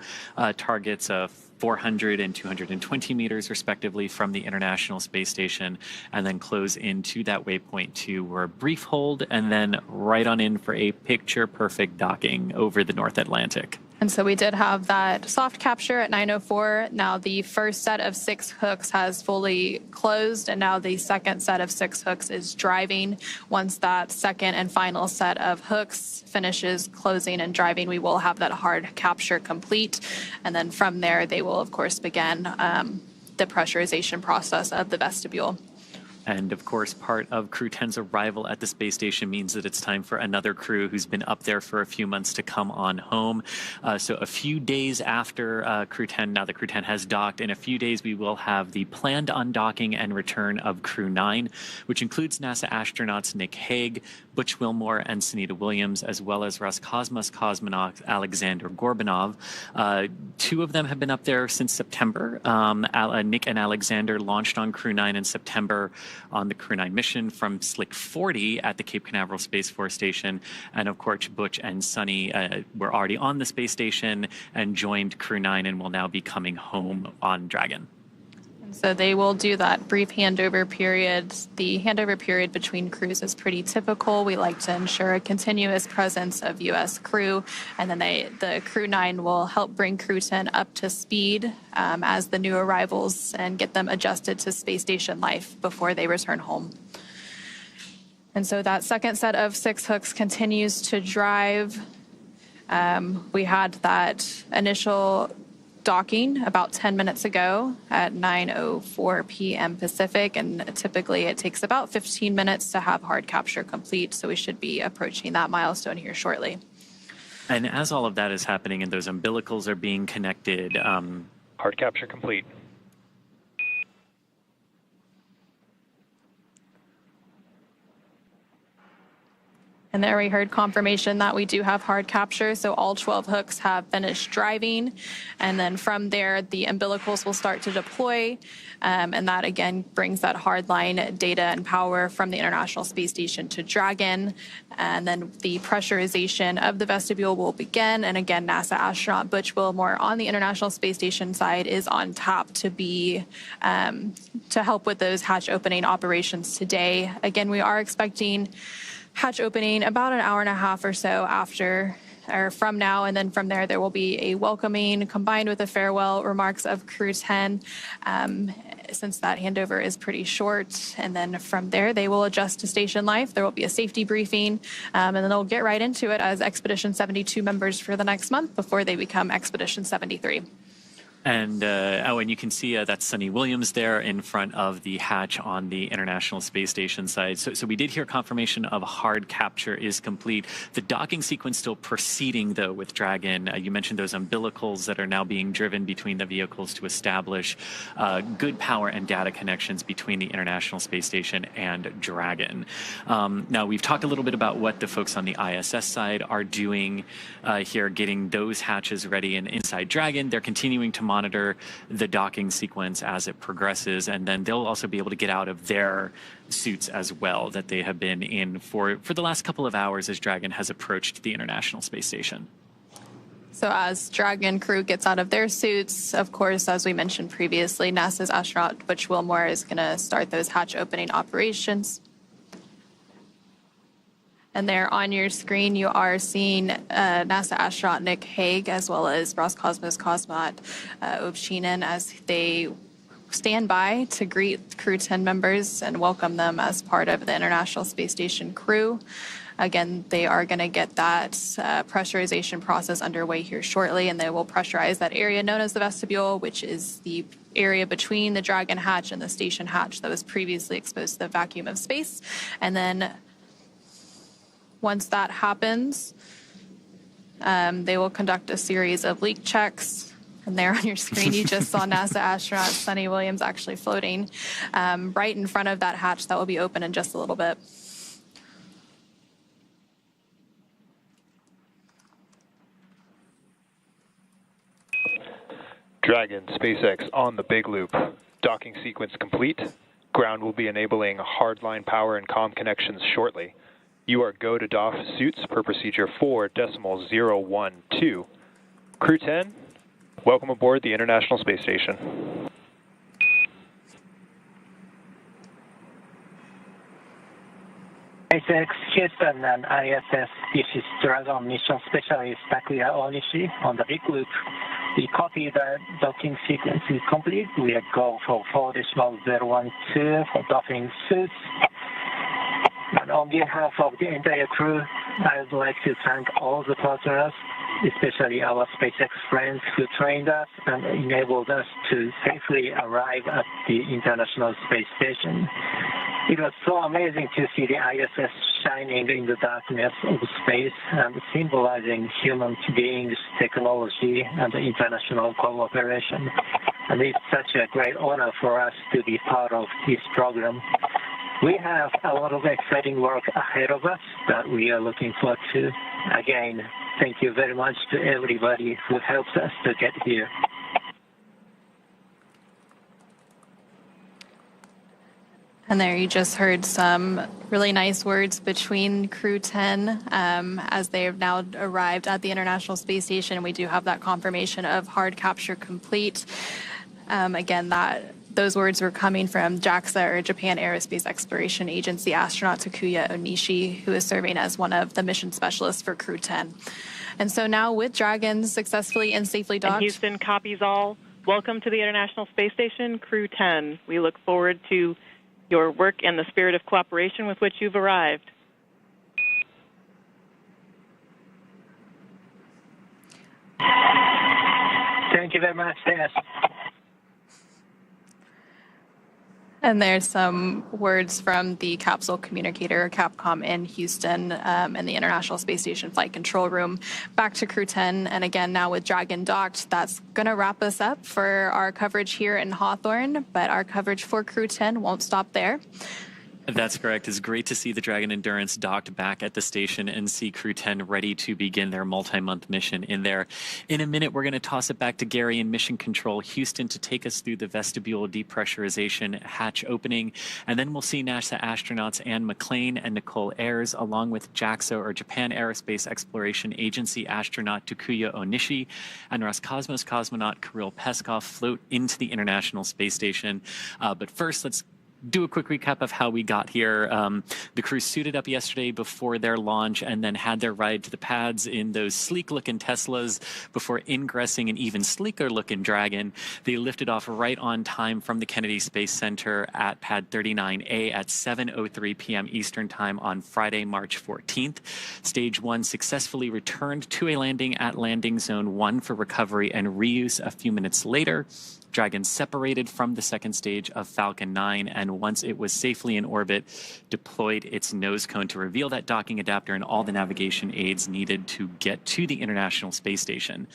targets of 400 and 220 meters, respectively, from the International Space Station, and then close into that waypoint 2 were a brief hold, and then right on in for a picture-perfect docking over the North Atlantic. And so we did have that soft capture at 9:04. Now the first set of 6 hooks has fully closed, and now the second set of 6 hooks is driving. Once that second and final set of hooks finishes closing and driving, we will have that hard capture complete. And then from there, they will, of course, begin the pressurization process of the vestibule. And of course, part of Crew 10's arrival at the space station means that it's time for another crew who's been up there for a few months to come on home. So a few days after Crew 10, now that Crew 10 has docked, in a few days we will have the planned undocking and return of Crew 9, which includes NASA astronauts Nick Hague, Butch Wilmore, and Sunita Williams, as well as Roscosmos cosmonaut Alexander Gorbanov. 2 of them have been up there since September. Nick and Alexander launched on Crew 9 in September on the Crew 9 mission from Slick 40 at the Cape Canaveral Space Force Station. And of course, Butch and Sunny were already on the space station and joined Crew 9 and will now be coming home on Dragon. So they will do that brief handover period. The handover period between crews is pretty typical. We like to ensure a continuous presence of U.S. crew, and then the Crew 9 will help bring Crew 10 up to speed as the new arrivals and get them adjusted to space station life before they return home. And so that second set of 6 hooks continues to drive. We had that initial docking about 10 minutes ago at 9:04 p.m. Pacific, and typically it takes about 15 minutes to have hard capture complete, so we should be approaching that milestone here shortly. And as all of that is happening and those umbilicals are being connected, hard capture complete. And there we heard confirmation that we do have hard capture. So all 12 hooks have finished driving. And then from there, the umbilicals will start to deploy. And that, again, brings that hardline data and power from the International Space Station to Dragon. And then the pressurization of the vestibule will begin. And again, NASA astronaut Butch Wilmore on the International Space Station side is on tap to be to help with those hatch opening operations today. Again, we are expecting hatch opening about an hour and a half or so after or from now, and then from there will be a welcoming combined with the farewell remarks of Crew 10 since that handover is pretty short. And then from there they will adjust to station life. There will be a safety briefing, and then they'll get right into it as Expedition 72 members for the next month before they become Expedition 73. And and you can see that's Sunny Williams there in front of the hatch on the International Space Station side. So we did hear confirmation of hard capture is complete. The docking sequence still proceeding, though, with Dragon. You mentioned those umbilicals that are now being driven between the vehicles to establish good power and data connections between the International Space Station and Dragon. Now, we've talked a little bit about what the folks on the ISS side are doing here, getting those hatches ready. And inside Dragon, they're continuing to monitor the docking sequence as it progresses, and then they'll also be able to get out of their suits as well that they have been in for the last couple of hours as Dragon has approached the International Space Station. So as Dragon crew gets out of their suits, of course, as we mentioned previously, NASA's astronaut Butch Wilmore is going to start those hatch opening operations. And there on your screen, you are seeing NASA astronaut Nick Hague, as well as Roscosmos cosmonaut Ovchinin, as they stand by to greet Crew 10 members and welcome them as part of the International Space Station crew. Again, they are going to get that pressurization process underway here shortly, and they will pressurize that area known as the vestibule, which is the area between the Dragon hatch and the station hatch that was previously exposed to the vacuum of space. And then once that happens, they will conduct a series of leak checks. And there on your screen, you just saw NASA astronaut Sunny Williams actually floating right in front of that hatch that will be open in just a little bit. Dragon, SpaceX on the big loop. Docking sequence complete. Ground will be enabling hardline power and comm connections shortly. You are go to doff suits per procedure 4.012. Crew 10, welcome aboard the International Space Station. SpaceX, Houston, and ISS. This is Dragon mission specialist Takuya Onishi on the big loop. We copy the docking sequence is complete. We are go for 4.012 for docking suits. And on behalf of the entire crew, I would like to thank all the partners, especially our SpaceX friends who trained us and enabled us to safely arrive at the International Space Station. It was so amazing to see the ISS shining in the darkness of space and symbolizing human beings, technology, and international cooperation. And it's such a great honor for us to be part of this program. We have a lot of exciting work ahead of us that we are looking forward to. Again, thank you very much to everybody who helps us to get here. And there you just heard some really nice words between Crew 10 as they have now arrived at the International Space Station. We do have that confirmation of hard capture complete. Again, those words were coming from JAXA, or Japan Aerospace Exploration Agency astronaut Takuya Onishi, who is serving as one of the mission specialists for Crew 10. And so now with Dragon successfully and safely docked. And Houston copies all. Welcome to the International Space Station, Crew 10. We look forward to your work and the spirit of cooperation with which you've arrived. Thank you very much, Dennis. And there's some words from the capsule communicator, Capcom in Houston, and the International Space Station Flight Control Room. Back to Crew 10, and again, now with Dragon docked, that's going to wrap us up for our coverage here in Hawthorne, but our coverage for Crew 10 won't stop there. That's correct. It's great to see the Dragon Endurance docked back at the station and see Crew 10 ready to begin their multi-month mission in there. In a minute, we're going to toss it back to Gary in Mission Control Houston to take us through the vestibule depressurization hatch opening, and then we'll see NASA astronauts Anne McLean and Nicole Ayers, along with JAXA, or Japan Aerospace Exploration Agency astronaut Takuya Onishi and Roscosmos cosmonaut Kirill Peskov float into the International Space Station. But first, let's do a quick recap of how we got here. The crew suited up yesterday before their launch and then had their ride to the pads in those sleek-looking Teslas before ingressing an even sleeker-looking Dragon. They lifted off right on time from the Kennedy Space Center at Pad 39A at 7:03 p.m. Eastern Time on Friday, March 14th. Stage 1 successfully returned to a landing at Landing Zone 1 for recovery and reuse a few minutes later. Dragon separated from the second stage of Falcon 9, and once it was safely in orbit, deployed its nose cone to reveal that docking adapter and all the navigation aids needed to get to the International Space Station.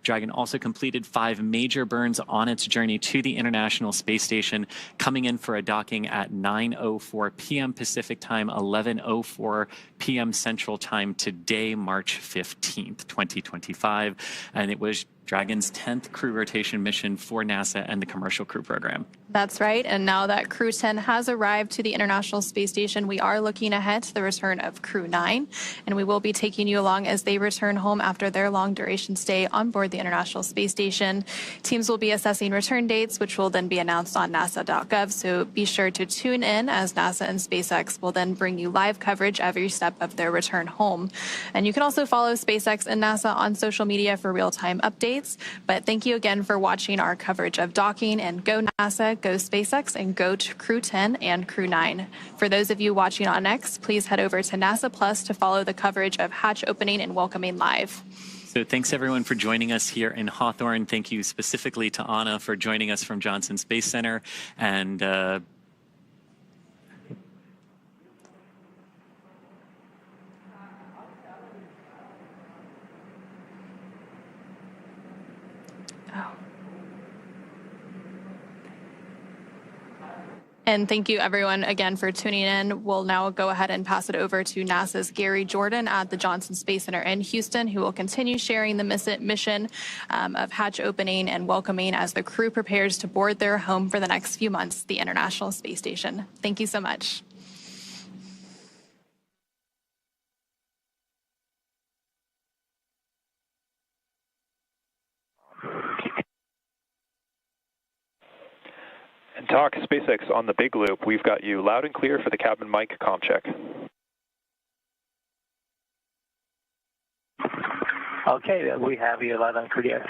Dragon also completed 5 major burns on its journey to the International Space Station, coming in for a docking at 9:04 p.m. Pacific Time, 11:04 p.m. Central Time today, March 15th, 2025. And it was Dragon's 10th crew rotation mission for NASA and the Commercial Crew Program. That's right. And now that Crew 10 has arrived to the International Space Station, we are looking ahead to the return of Crew 9. And we will be taking you along as they return home after their long duration stay on board the International Space Station. Teams will be assessing return dates, which will then be announced on nasa.gov. So be sure to tune in as NASA and SpaceX will then bring you live coverage every step of their return home. And you can also follow SpaceX and NASA on social media for real-time updates. But thank you again for watching our coverage of docking, and go NASA, go SpaceX, and go to Crew 10 and Crew 9. For those of you watching on X, please head over to NASA Plus to follow the coverage of hatch opening and welcoming live. So thanks everyone for joining us here in Hawthorne. Thank you specifically to Anna for joining us from Johnson Space Center. And And thank you, everyone, again for tuning in. We'll now go ahead and pass it over to NASA's Gary Jordan at the Johnson Space Center in Houston, who will continue sharing the mission of hatch opening and welcoming as the crew prepares to board their home for the next few months, the International Space Station. Thank you so much. And talk SpaceX on the big loop. We've got you loud and clear for the cabin mic comm check. Okay, we have you loud and clear.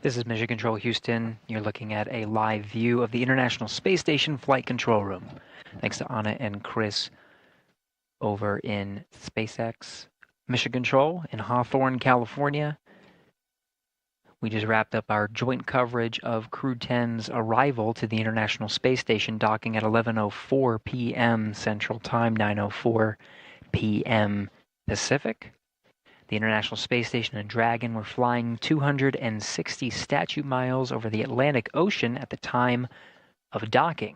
This is Mission Control Houston. You're looking at a live view of the International Space Station Flight Control Room. Thanks to Anna and Chris over in SpaceX Mission Control in Hawthorne, California. We just wrapped up our joint coverage of Crew 10's arrival to the International Space Station, docking at 11:04 p.m. Central Time, 9:04 p.m. Pacific. The International Space Station and Dragon were flying 260 statute miles over the Atlantic Ocean at the time of docking.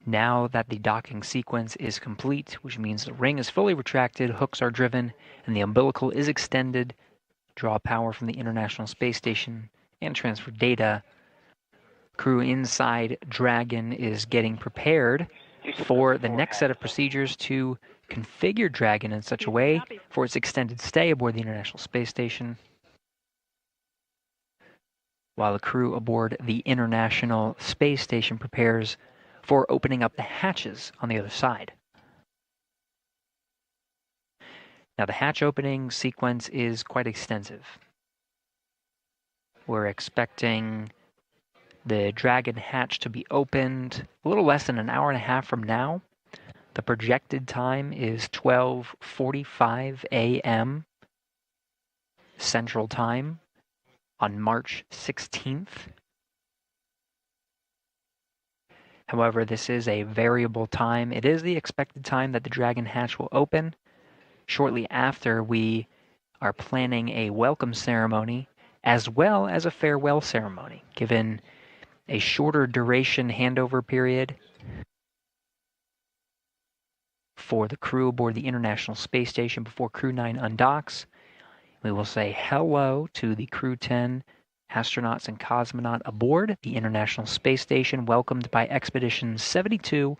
Now that the docking sequence is complete, which means the ring is fully retracted, hooks are driven, and the umbilical is extended, draw power from the International Space Station, and transfer data, crew inside Dragon is getting prepared for the next set of procedures to configure Dragon in such a way for its extended stay aboard the International Space Station, while the crew aboard the International Space Station prepares for opening up the hatches on the other side. Now, the hatch opening sequence is quite extensive. We're expecting the Dragon hatch to be opened a little less than an hour and a half from now. The projected time is 12:45 a.m. Central Time on March 16th. However, this is a variable time. It is the expected time that the Dragon hatch will open. Shortly after, we are planning a welcome ceremony as well as a farewell ceremony, given a shorter duration handover period for the crew aboard the International Space Station before Crew 9 undocks. We will say hello to the Crew 10 astronauts and cosmonaut aboard the International Space Station, welcomed by Expedition 72,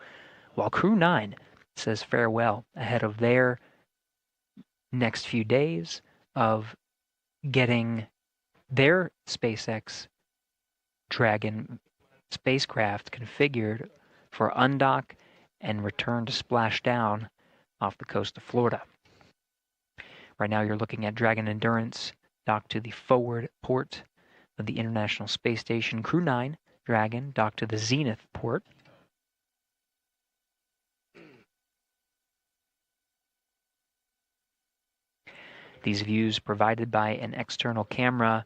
while Crew 9 says farewell ahead of their next few days of getting their SpaceX Dragon spacecraft configured for undock and return to splash down off the coast of Florida. Right now you're looking at Dragon Endurance docked to the forward port of the International Space Station. Crew 9 Dragon docked to the Zenith port. These views provided by an external camera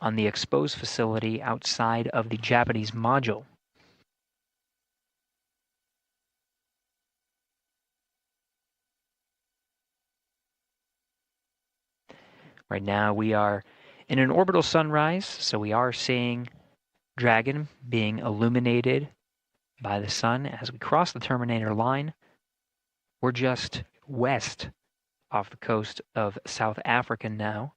on the exposed facility outside of the Japanese module. Right now we are in an orbital sunrise, so we are seeing Dragon being illuminated by the sun as we cross the Terminator line. We're just west off the coast of South Africa now,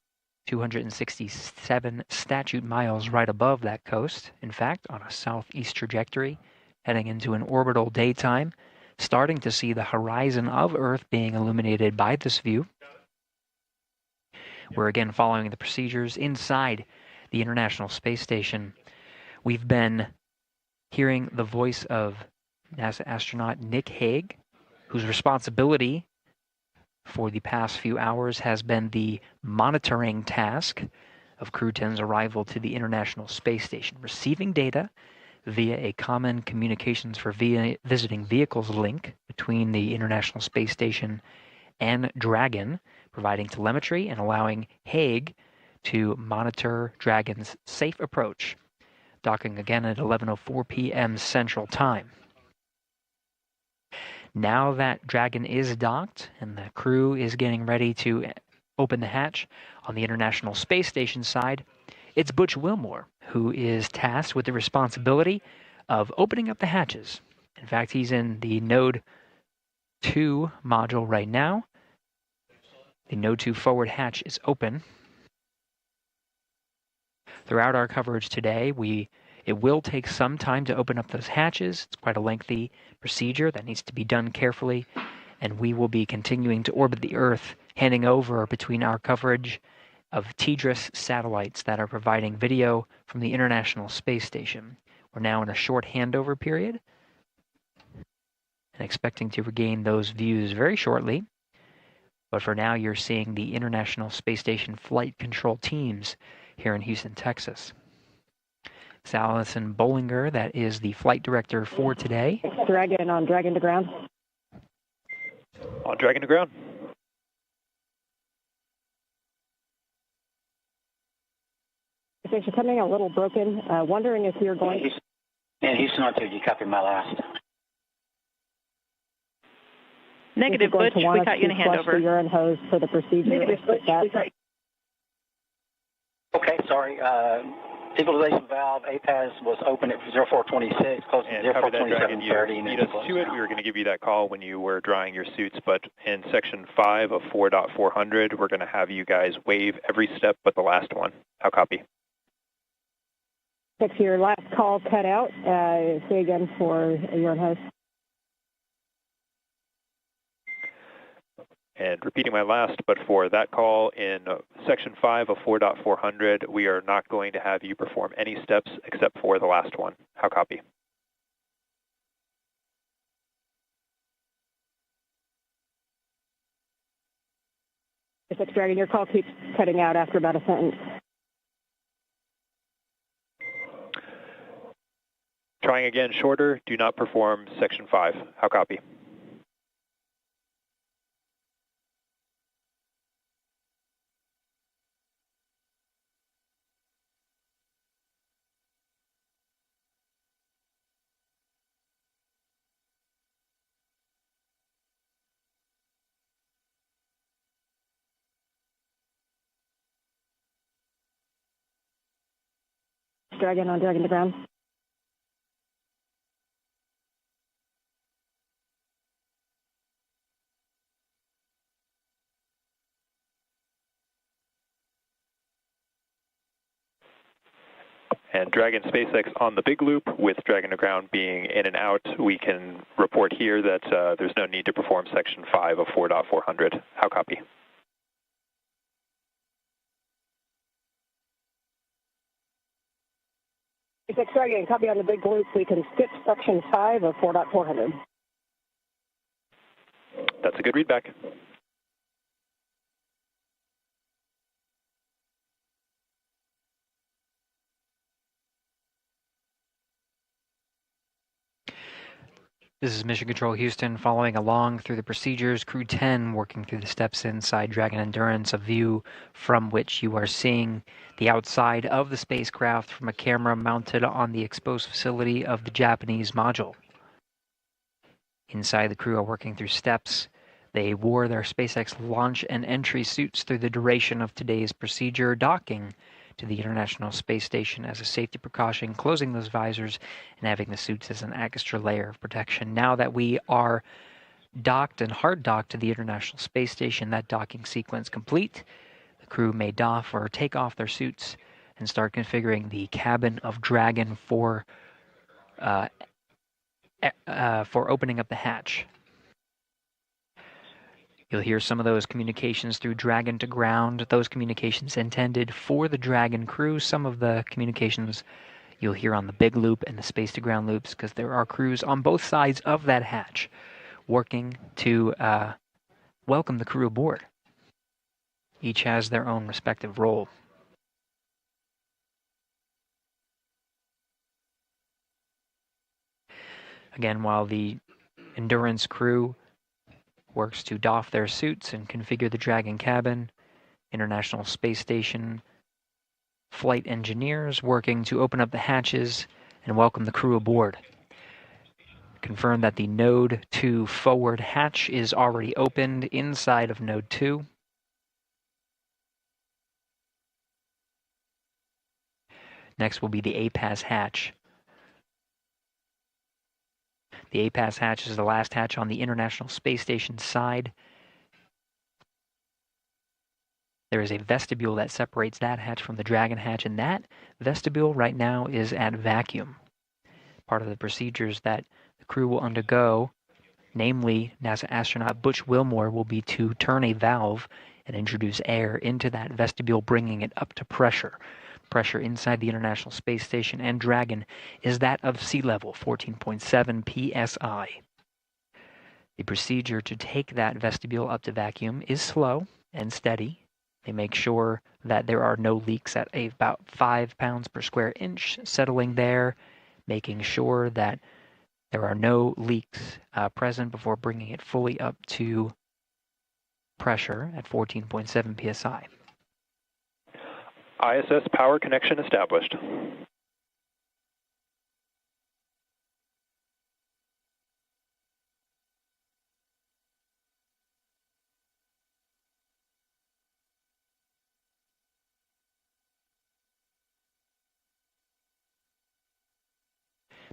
267 statute miles right above that coast, in fact, on a southeast trajectory, heading into an orbital daytime, starting to see the horizon of Earth being illuminated by this view. We're again following the procedures inside the International Space Station. We've been hearing the voice of NASA astronaut Nick Hague, whose responsibility for the past few hours has been the monitoring task of Crew 10's arrival to the International Space Station, receiving data via a common communications for visiting vehicles link between the International Space Station and Dragon, providing telemetry and allowing Hague to monitor Dragon's safe approach, docking again at 11:04 p.m. Central Time. Now that Dragon is docked and the crew is getting ready to open the hatch on the International Space Station side, it's Butch Wilmore who is tasked with the responsibility of opening up the hatches. In fact, he's in the Node 2 module right now. The Node 2 forward hatch is open. Throughout our coverage today, it will take some time to open up those hatches. It's quite a lengthy procedure that needs to be done carefully, and we will be continuing to orbit the Earth, handing over between our coverage of TDRS satellites that are providing video from the International Space Station. We're now in a short handover period and expecting to regain those views very shortly. But for now, you're seeing the International Space Station flight control teams here in Houston, Texas. It's Allison Bollinger, that is the flight director for today. Dragon on Dragon to ground. On Dragon to ground. Station coming a little broken. Wondering if you're going. And Houston R2, you copy my last? Negative, Butch. We got you in a handover. The urine hose for the procedure. Okay, sorry. Stabilization valve, APAS was open at 0426, closing at 042730. You need us to it. We were going to give you that call when you were drying your suits, but in section 5 of 4.400, we're going to have you guys waive every step but the last one. How copy? If your last call cut out, say again for urine hose. And repeating my last, but for that call in section 5 of 4.400, we are not going to have you perform any steps except for the last one. How copy? Spacex Dragon, your call keeps cutting out after about a sentence. Trying again shorter, do not perform section 5. How copy? Dragon on Dragon to ground. And Dragon SpaceX on the big loop, with Dragon to ground being in and out, we can report here that there's no need to perform Section 5 of 4.400. How copy? SpaceX Dragon, copy on the big loop. We can skip Section 5 of 4.400. That's a good readback. This is Mission Control Houston following along through the procedures. Crew 10 working through the steps inside Dragon Endurance, a view from which you are seeing the outside of the spacecraft from a camera mounted on the exposed facility of the Japanese module. Inside, the crew are working through steps. They wore their SpaceX launch and entry suits through the duration of today's procedure, docking to the International Space Station as a safety precaution, closing those visors and having the suits as an extra layer of protection. Now that we are docked and hard docked to the International Space Station, that docking sequence complete, the crew may doff or take off their suits and start configuring the cabin of Dragon for opening up the hatch. You'll hear some of those communications through Dragon to ground, those communications intended for the Dragon crew. Some of the communications you'll hear on the big loop and the space to ground loops, because there are crews on both sides of that hatch working to welcome the crew aboard. Each has their own respective role. Again, while the Endurance crew works to doff their suits and configure the Dragon cabin, International Space Station flight engineers working to open up the hatches and welcome the crew aboard. Confirm that the Node 2 forward hatch is already opened inside of Node 2. Next will be the APAS hatch. The APAS hatch is the last hatch on the International Space Station side. There is a vestibule that separates that hatch from the Dragon hatch, and that vestibule right now is at vacuum. Part of the procedures that the crew will undergo, namely NASA astronaut Butch Wilmore, will be to turn a valve and introduce air into that vestibule, bringing it up to pressure. Pressure inside the International Space Station and Dragon is that of sea level, 14.7 psi. The procedure to take that vestibule up to vacuum is slow and steady. They make sure that there are no leaks at about 5 pounds per square inch, settling there, making sure that there are no leaks present before bringing it fully up to pressure at 14.7 psi. ISS power connection established.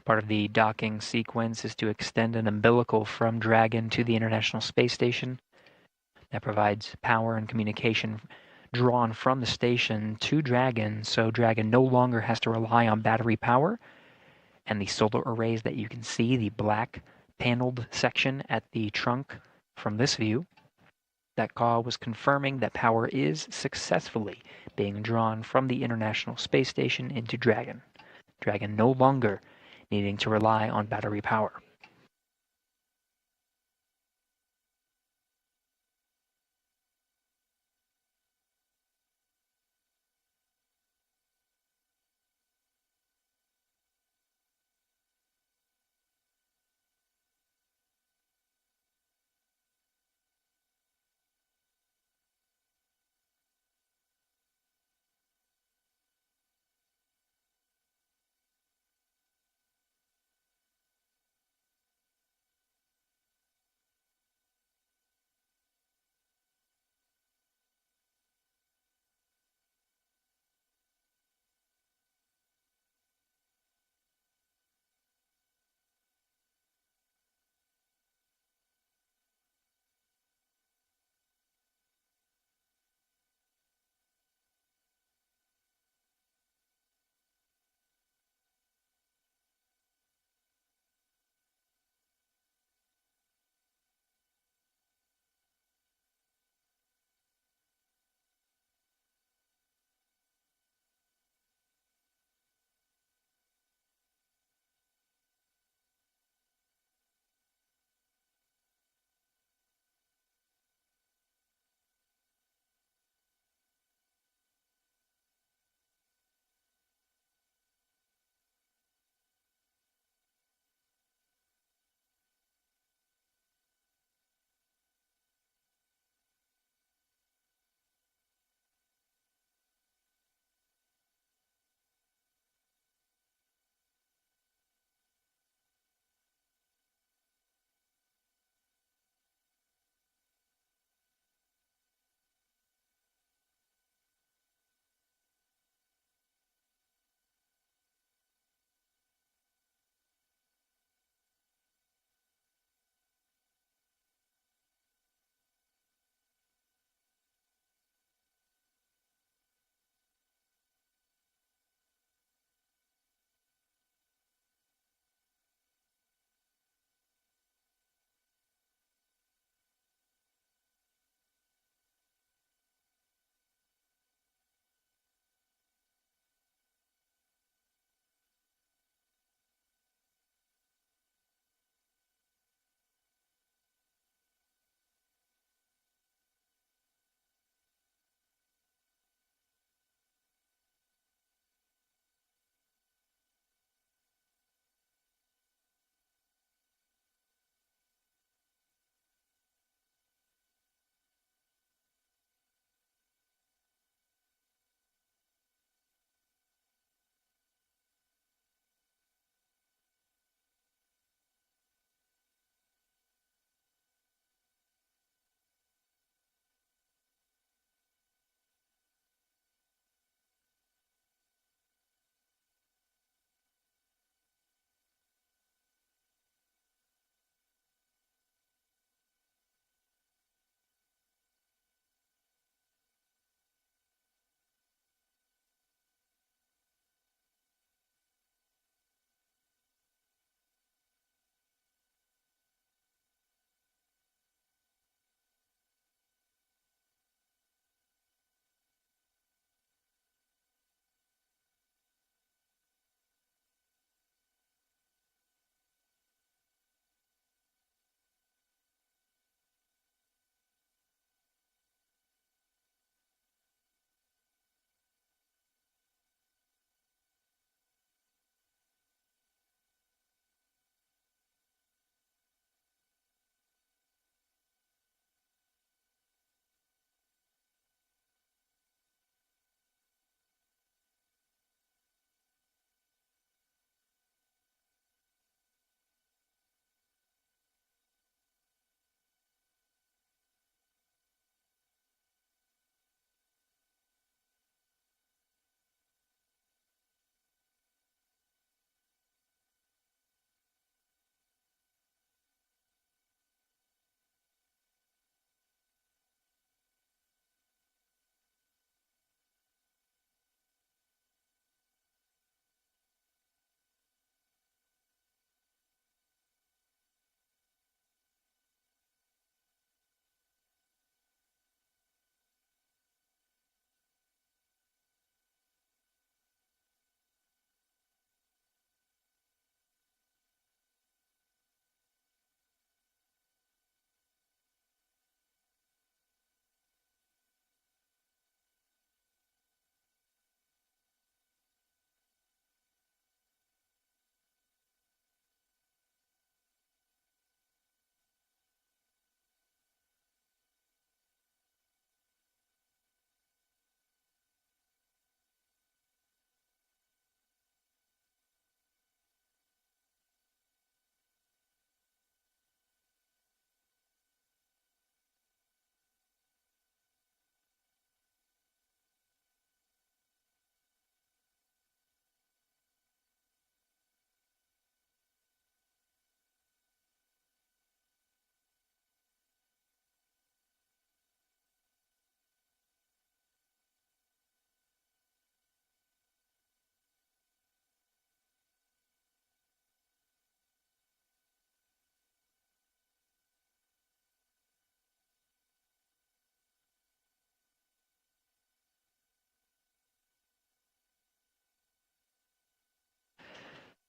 Part of the docking sequence is to extend an umbilical from Dragon to the International Space Station. That provides power and communication drawn from the station to Dragon, so Dragon no longer has to rely on battery power. And the solar arrays that you can see, the black paneled section at the trunk from this view, that call was confirming that power is successfully being drawn from the International Space Station into Dragon. Dragon no longer needing to rely on battery power.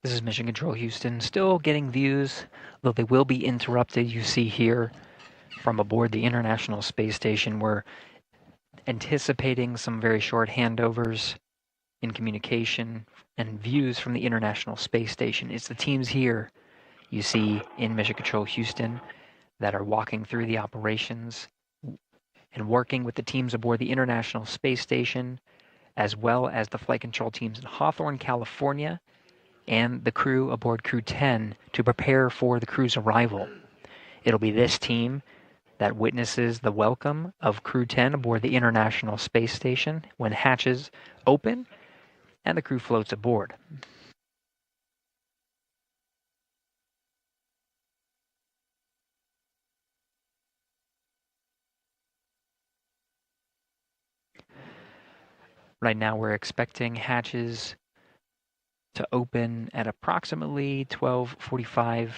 This is Mission Control Houston, still getting views, though they will be interrupted. You see here from aboard the International Space Station, we're anticipating some very short handovers in communication and views from the International Space Station. It's the teams here you see in Mission Control Houston that are walking through the operations and working with the teams aboard the International Space Station, as well as the flight control teams in Hawthorne, California, and the crew aboard Crew 10 to prepare for the crew's arrival. It'll be this team that witnesses the welcome of Crew 10 aboard the International Space Station when hatches open and the crew floats aboard. Right now we're expecting hatches to open at approximately 12:45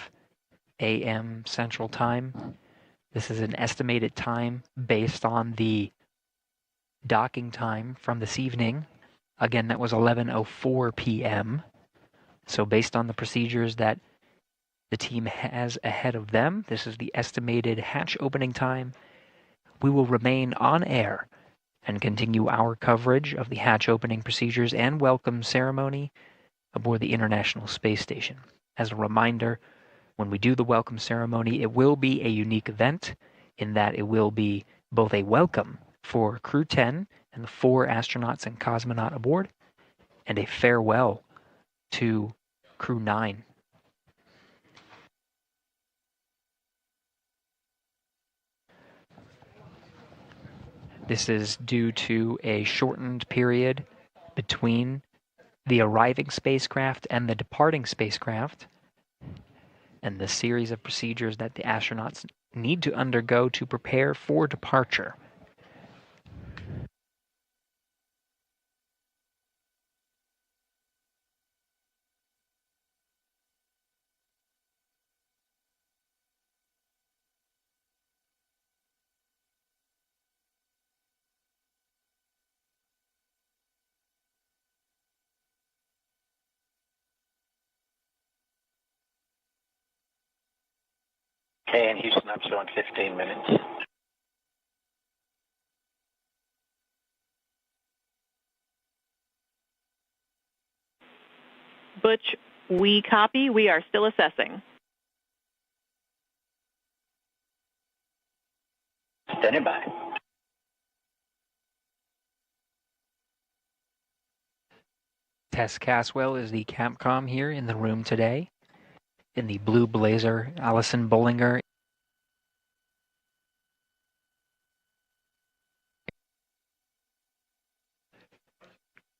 a.m. Central Time. This is an estimated time based on the docking time from this evening. Again, that was 11:04 p.m. So based on the procedures that the team has ahead of them, this is the estimated hatch opening time. We will remain on air and continue our coverage of the hatch opening procedures and welcome ceremony aboard the International Space Station. As a reminder, when we do the welcome ceremony, it will be a unique event in that it will be both a welcome for Crew 10 and the 4 astronauts and cosmonaut aboard, and a farewell to Crew 9. This is due to a shortened period between the arriving spacecraft and the departing spacecraft, and the series of procedures that the astronauts need to undergo to prepare for departure. Okay, in Houston, I'm showing 15 minutes. Butch, we copy. We are still assessing. Standing by. Tess Caswell is the Capcom here in the room today. In the blue blazer, Allison Bollinger.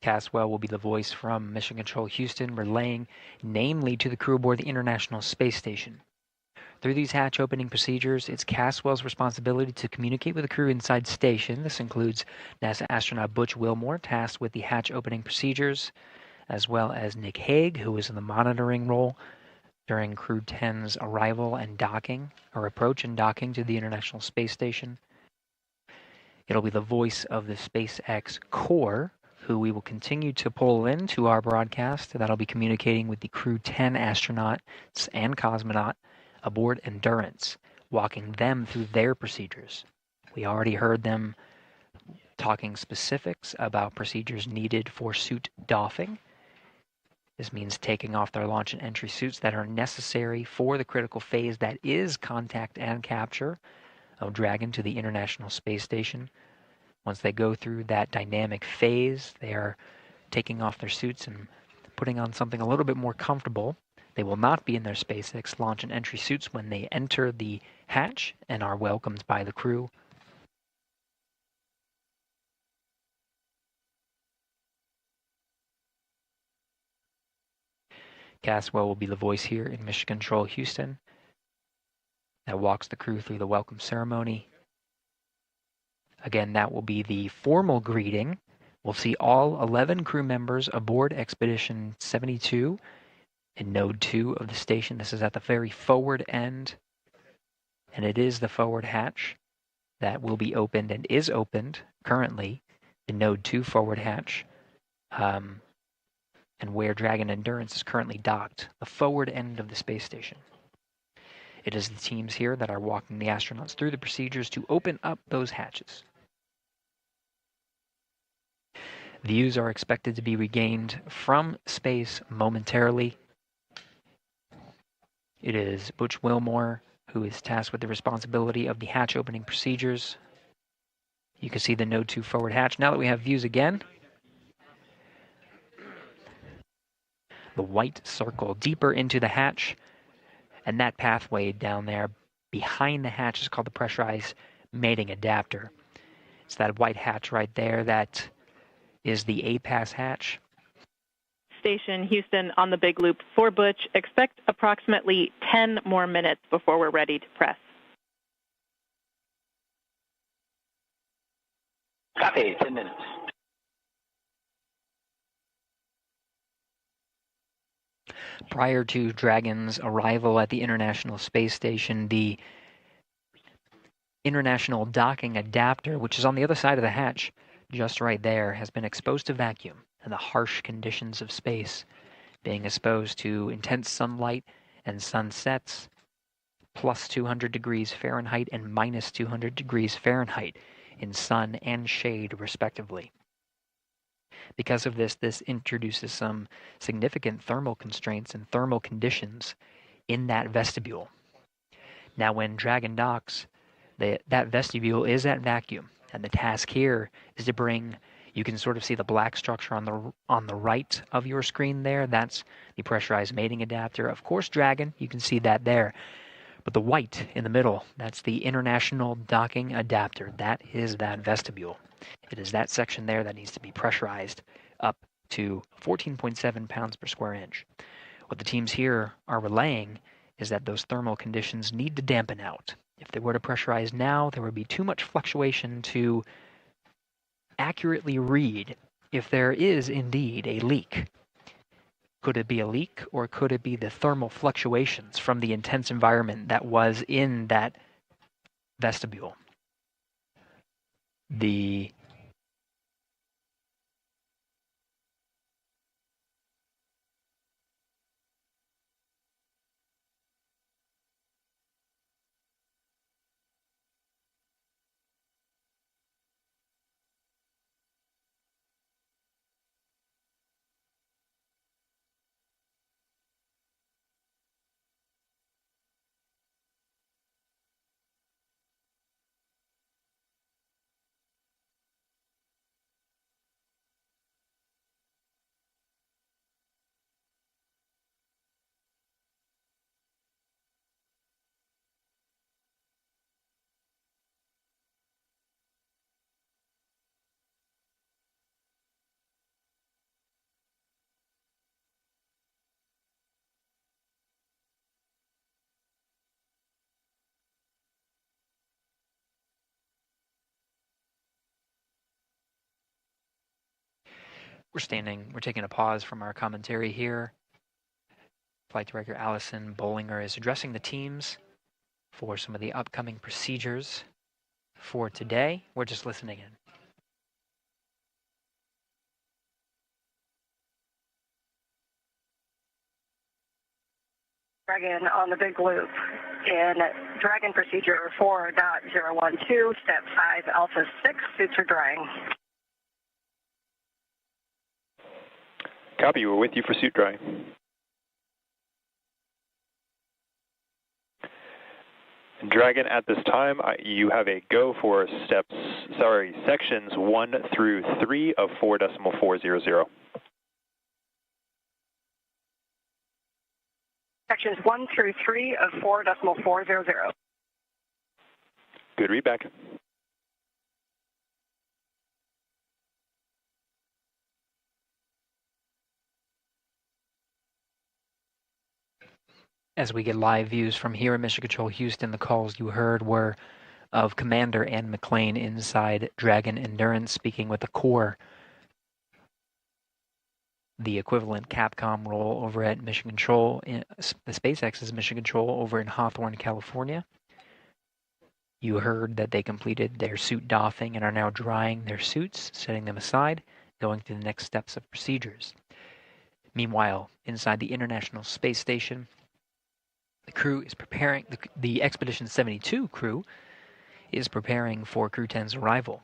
Caswell will be the voice from Mission Control Houston, relaying namely to the crew aboard the International Space Station. Through these hatch opening procedures, it's Caswell's responsibility to communicate with the crew inside station. This includes NASA astronaut Butch Wilmore, tasked with the hatch opening procedures, as well as Nick Hague, who is in the monitoring role during Crew 10's arrival and docking, or approach and docking to the International Space Station. It'll be the voice of the SpaceX core, who we will continue to pull into our broadcast. That'll be communicating with the Crew 10 astronauts and cosmonaut aboard Endurance, walking them through their procedures. We already heard them talking specifics about procedures needed for suit doffing. This means taking off their launch and entry suits that are necessary for the critical phase that is contact and capture of Dragon to the International Space Station. Once they go through that dynamic phase, they are taking off their suits and putting on something a little bit more comfortable. They will not be in their SpaceX launch and entry suits when they enter the hatch and are welcomed by the crew. Caswell will be the voice here in Mission Control Houston that walks the crew through the welcome ceremony. Again, that will be the formal greeting. We'll see all 11 crew members aboard Expedition 72 in Node 2 of the station. This is at the very forward end, and it is the forward hatch that will be opened and is opened currently, the Node 2 forward hatch. and where Dragon Endurance is currently docked, the forward end of the space station. It is the teams here that are walking the astronauts through the procedures to open up those hatches. Views are expected to be regained from space momentarily. It is Butch Wilmore who is tasked with the responsibility of the hatch opening procedures. You can see the Node 2 forward hatch. Now that we have views again, the white circle deeper into the hatch, and that pathway down there behind the hatch is called the pressurized mating adapter. It's that white hatch right there that is the A-pass hatch. Station Houston on the big loop for Butch. Expect approximately 10 more minutes before we're ready to press. Copy, 10 minutes. Prior to Dragon's arrival at the International Space Station, the International Docking Adapter, which is on the other side of the hatch, just right there, has been exposed to vacuum and the harsh conditions of space, being exposed to intense sunlight and sunsets, plus 200 degrees Fahrenheit and minus 200 degrees Fahrenheit in sun and shade, respectively. Because of this, this introduces some significant thermal constraints and thermal conditions in that vestibule. Now, when Dragon docks, that vestibule is at vacuum, and the task here is to bring, you can sort of see the black structure on the right of your screen there. That's the pressurized mating adapter. Of course, Dragon, you can see that there. But the white in the middle, that's the International Docking Adapter. That is that vestibule. It is that section there that needs to be pressurized up to 14.7 pounds per square inch. What the teams here are relaying is that those thermal conditions need to dampen out. If they were to pressurize now, there would be too much fluctuation to accurately read if there is indeed a leak. Could it be a leak, or could it be the thermal fluctuations from the intense environment that was in that vestibule? We're taking a pause from our commentary here. Flight Director Allison Bollinger is addressing the teams for some of the upcoming procedures for today. We're just listening in. Dragon on the big loop in Dragon procedure 4.012, step 5, alpha 6, suits are drying. Copy, we're with you for suit drying. Dragon, at this time, you have a go for sections 1 through 3 of 4.400. Sections 1 through 3 of 4.400. Good read back. As we get live views from here at Mission Control Houston, the calls you heard were of Commander Ann McLean inside Dragon Endurance, speaking with the core, the equivalent Capcom role over at Mission Control, the SpaceX's Mission Control over in Hawthorne, California. You heard that they completed their suit doffing and are now drying their suits, setting them aside, going through the next steps of procedures. Meanwhile, inside the International Space Station, the crew is preparing, the Expedition 72 crew is preparing for Crew 10's arrival.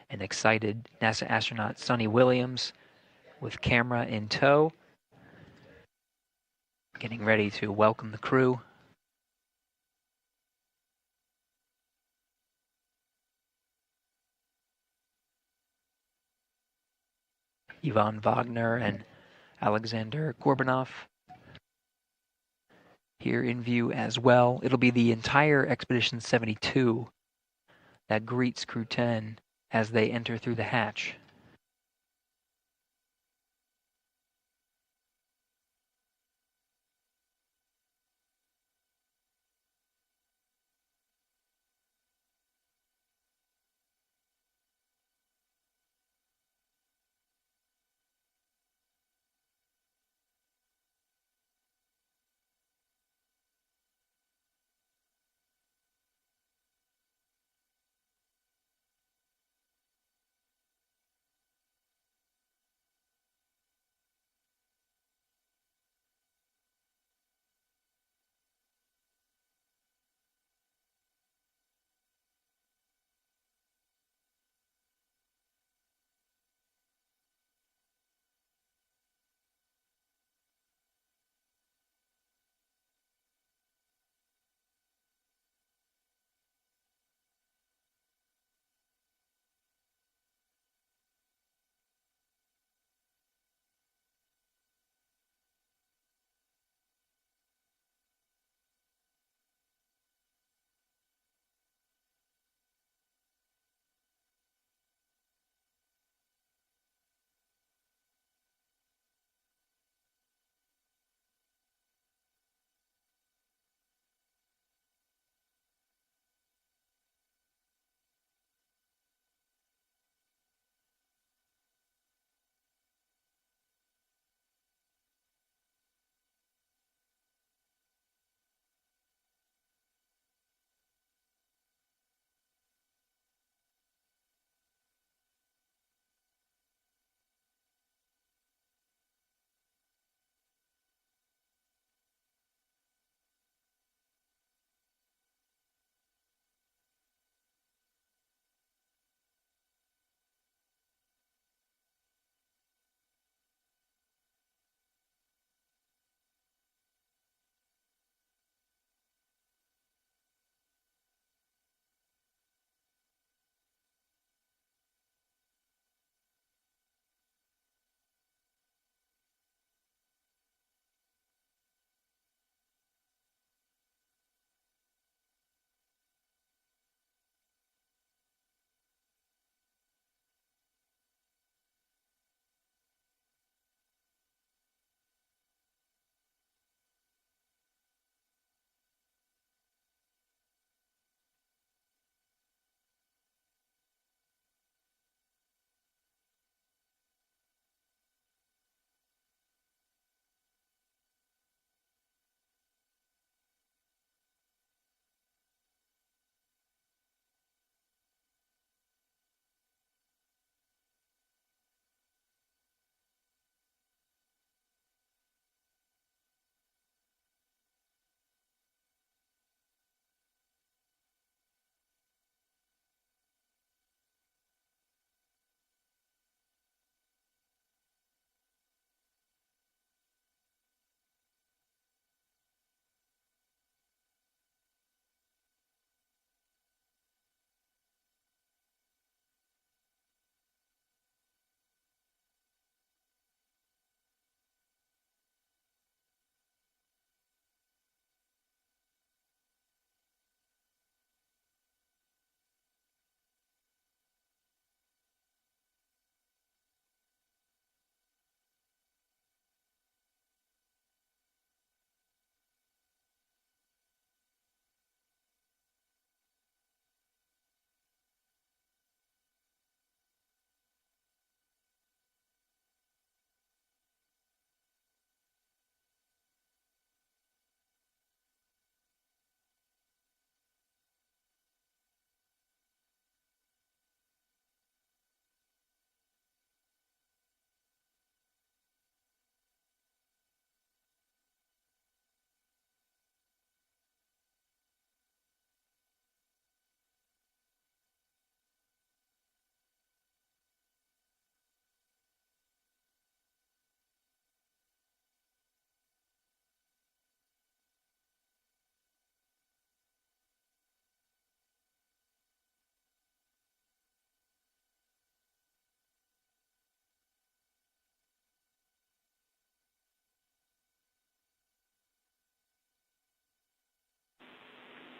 An excited NASA astronaut Sonny Williams, with camera in tow, getting ready to welcome the crew. Ivan Wagner and Alexander Gorbanov here in view as well. It'll be the entire Expedition 72 that greets Crew 10 as they enter through the hatch.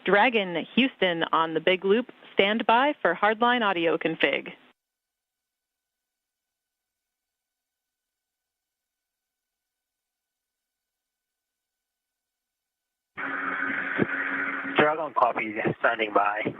Dragon Houston on the big loop, stand by for hardline audio config. Dragon copy, standing by.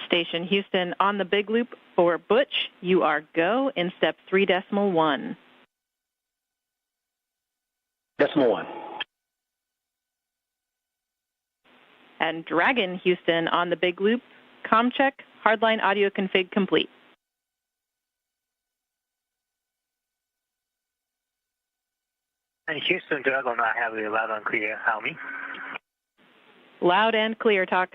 Station Houston on the big loop for Butch, you are go in step 3.1. Decimal 1. And Dragon Houston on the big loop, com check, hardline audio config complete. And Houston Dragon, I have you loud and clear. How me? Loud and clear, talk.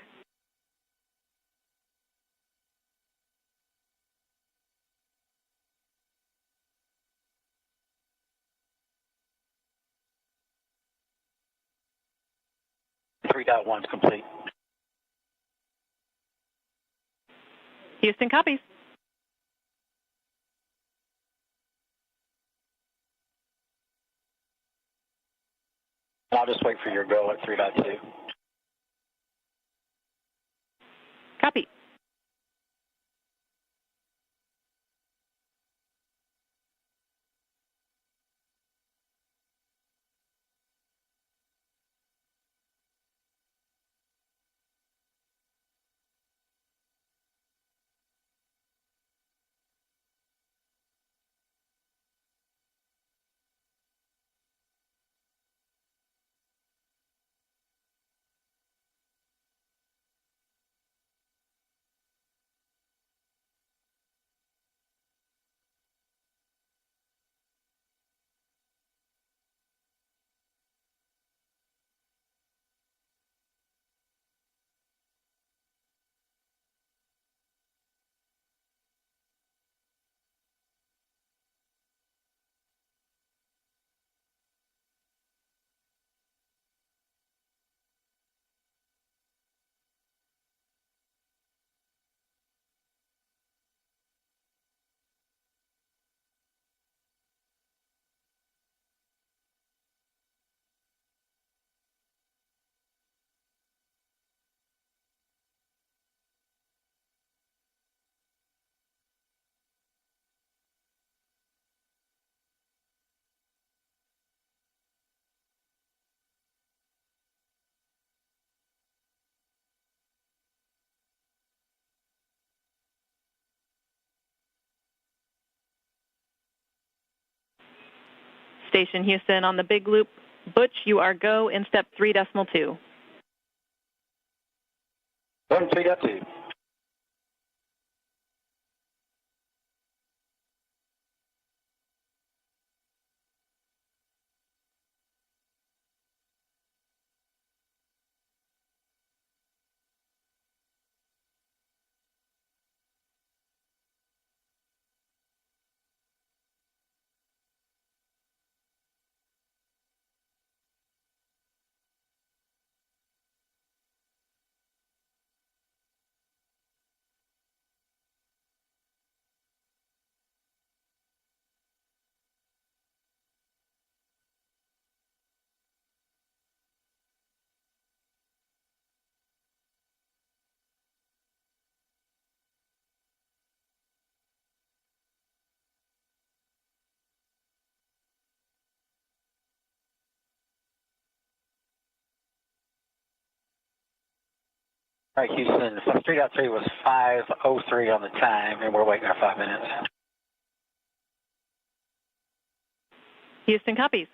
One's complete. Houston copies. I'll just wait for your go at 3.2. Copy. Station Houston on the big loop. Butch, you are go in step 3.2. 3.2. All right, Houston, 3.3 was 5:03 on the time, and we're waiting our 5 minutes. Houston copies.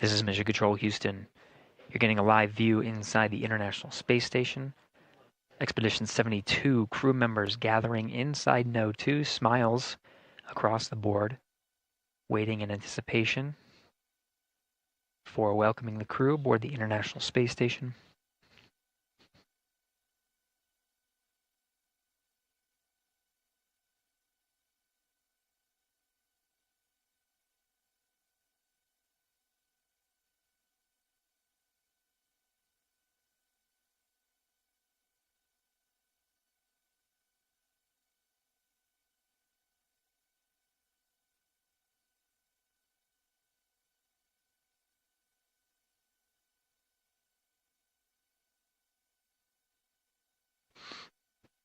This is Mission Control Houston. You're getting a live view inside the International Space Station. Expedition 72 crew members gathering inside No. 2, smiles across the board, waiting in anticipation for welcoming the crew aboard the International Space Station.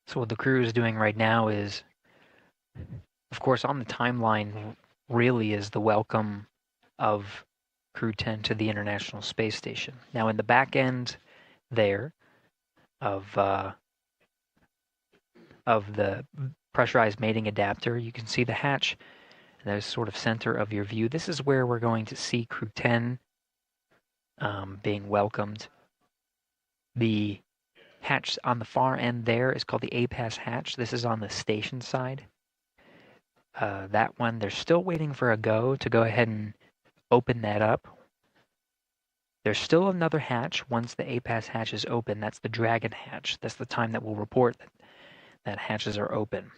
So what the crew is doing right now is, of course, on the timeline really is the welcome of Crew 10 to the International Space Station. Now in the back end there of the pressurized mating adapter, you can see the hatch, and there's sort of center of your view. This is where we're going to see Crew 10 being welcomed. The hatch on the far end there is called the A-Pass hatch. This is on the station side. That one, they're still waiting for a go to go ahead and open that up. There's still another hatch once the A-Pass hatch is open. That's the Dragon hatch. That's the time that we'll report that hatches are open.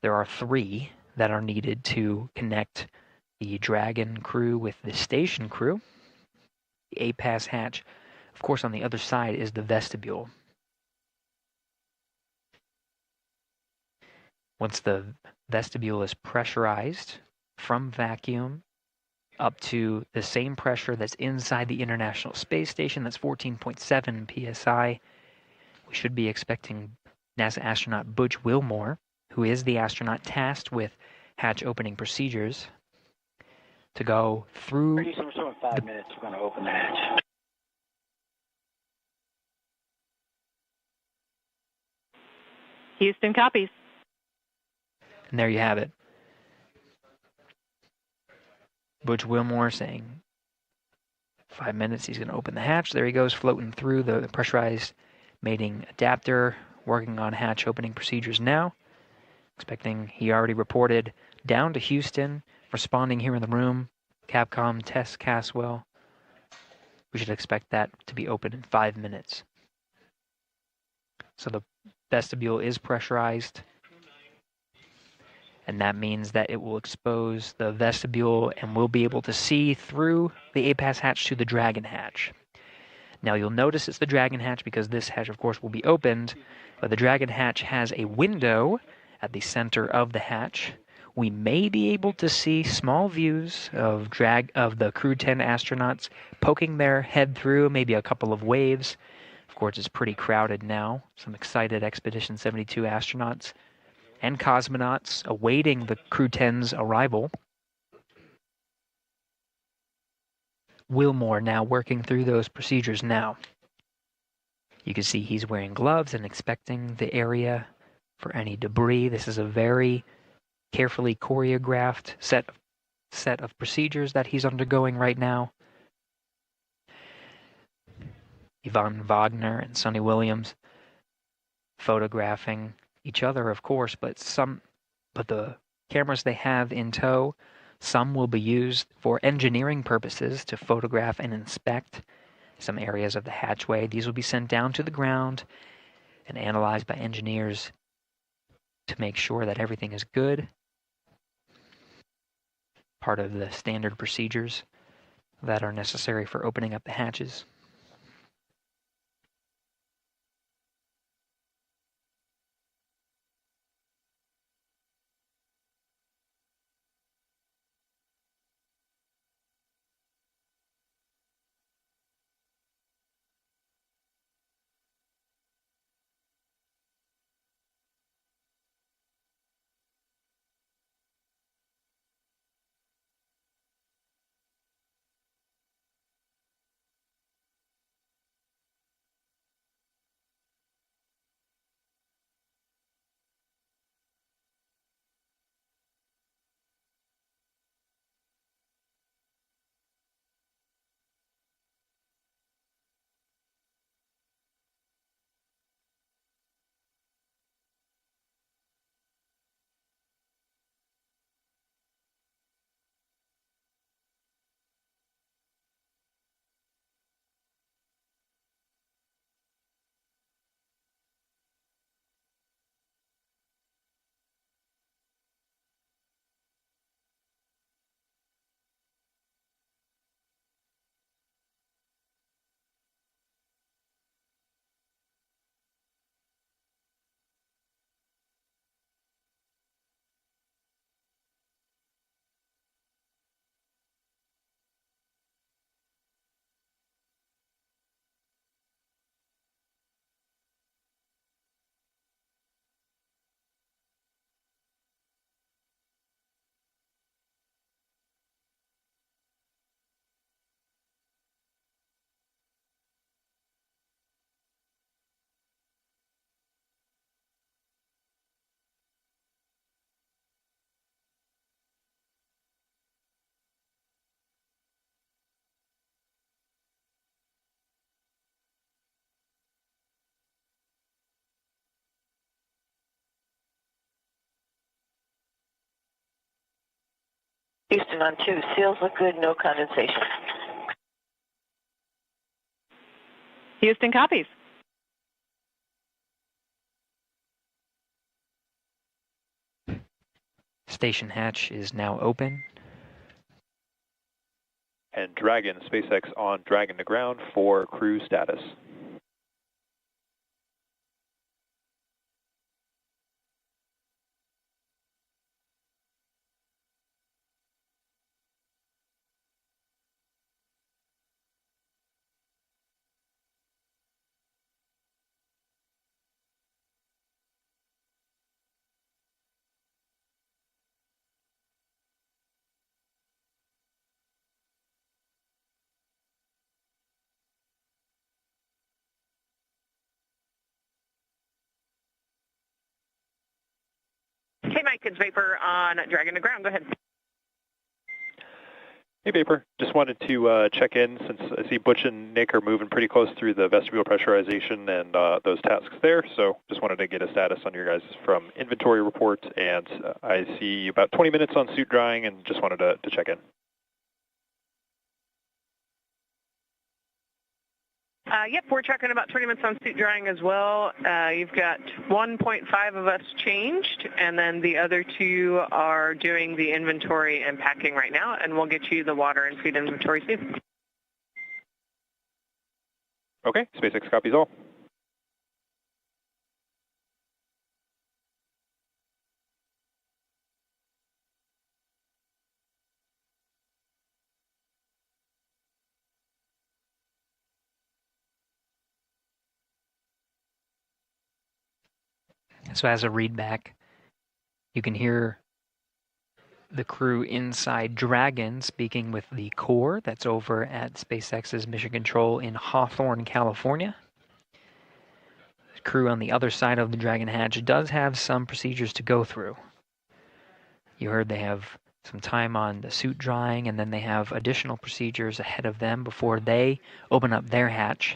There are 3 that are needed to connect the Dragon crew with the station crew. The A-Pass hatch, of course, on the other side is the vestibule. Once the vestibule is pressurized from vacuum up to the same pressure that's inside the International Space Station, that's 14.7 psi, we should be expecting NASA astronaut Butch Wilmore, who is the astronaut tasked with hatch opening procedures, to go through. We're in 5 minutes. We're going to open the hatch. Houston copies. And there you have it. Butch Wilmore saying 5 minutes, he's going to open the hatch. There he goes, floating through the pressurized mating adapter, working on hatch opening procedures now. Expecting, he already reported down to Houston, responding here in the room. Capcom, Tess Caswell. We should expect that to be open in 5 minutes. So the vestibule is pressurized, and that means that it will expose the vestibule and we'll be able to see through the APAS hatch to the Dragon hatch. Now you'll notice it's the Dragon hatch because this hatch, of course, will be opened, but the Dragon hatch has a window at the center of the hatch. We may be able to see small views of the Crew 10 astronauts poking their head through, maybe a couple of waves. Of course, it's pretty crowded now. Some excited Expedition 72 astronauts and cosmonauts awaiting the Crew 10's arrival. Wilmore now working through those procedures now. You can see he's wearing gloves and inspecting the area for any debris. This is a very carefully choreographed set of procedures that he's undergoing right now. Yvonne Wagner and Sonny Williams photographing each other, of course, but the cameras they have in tow, some will be used for engineering purposes to photograph and inspect some areas of the hatchway. These will be sent down to the ground and analyzed by engineers to make sure that everything is good. Part of the standard procedures that are necessary for opening up the hatches. Houston on 2, seals look good, no condensation. Houston copies. Station hatch is now open. And Dragon, SpaceX on Dragon to ground for crew status. It's Vapor on Dragon to ground. Go ahead. Hey, Vapor. Just wanted to check in since I see Butch and Nick are moving pretty close through the vestibule pressurization and those tasks there. So just wanted to get a status on your guys from inventory report. And I see about 20 minutes on suit drying and just wanted to check in. Yep, we're tracking about 20 minutes on suit drying as well. You've got 1.5 of us changed, and then the other 2 are doing the inventory and packing right now, and we'll get you the water and feed inventory soon. Okay, SpaceX copies all. So as a readback, you can hear the crew inside Dragon speaking with the core that's over at SpaceX's Mission Control in Hawthorne, California. The crew on the other side of the Dragon hatch does have some procedures to go through. You heard they have some time on the suit drying, and then they have additional procedures ahead of them before they open up their hatch.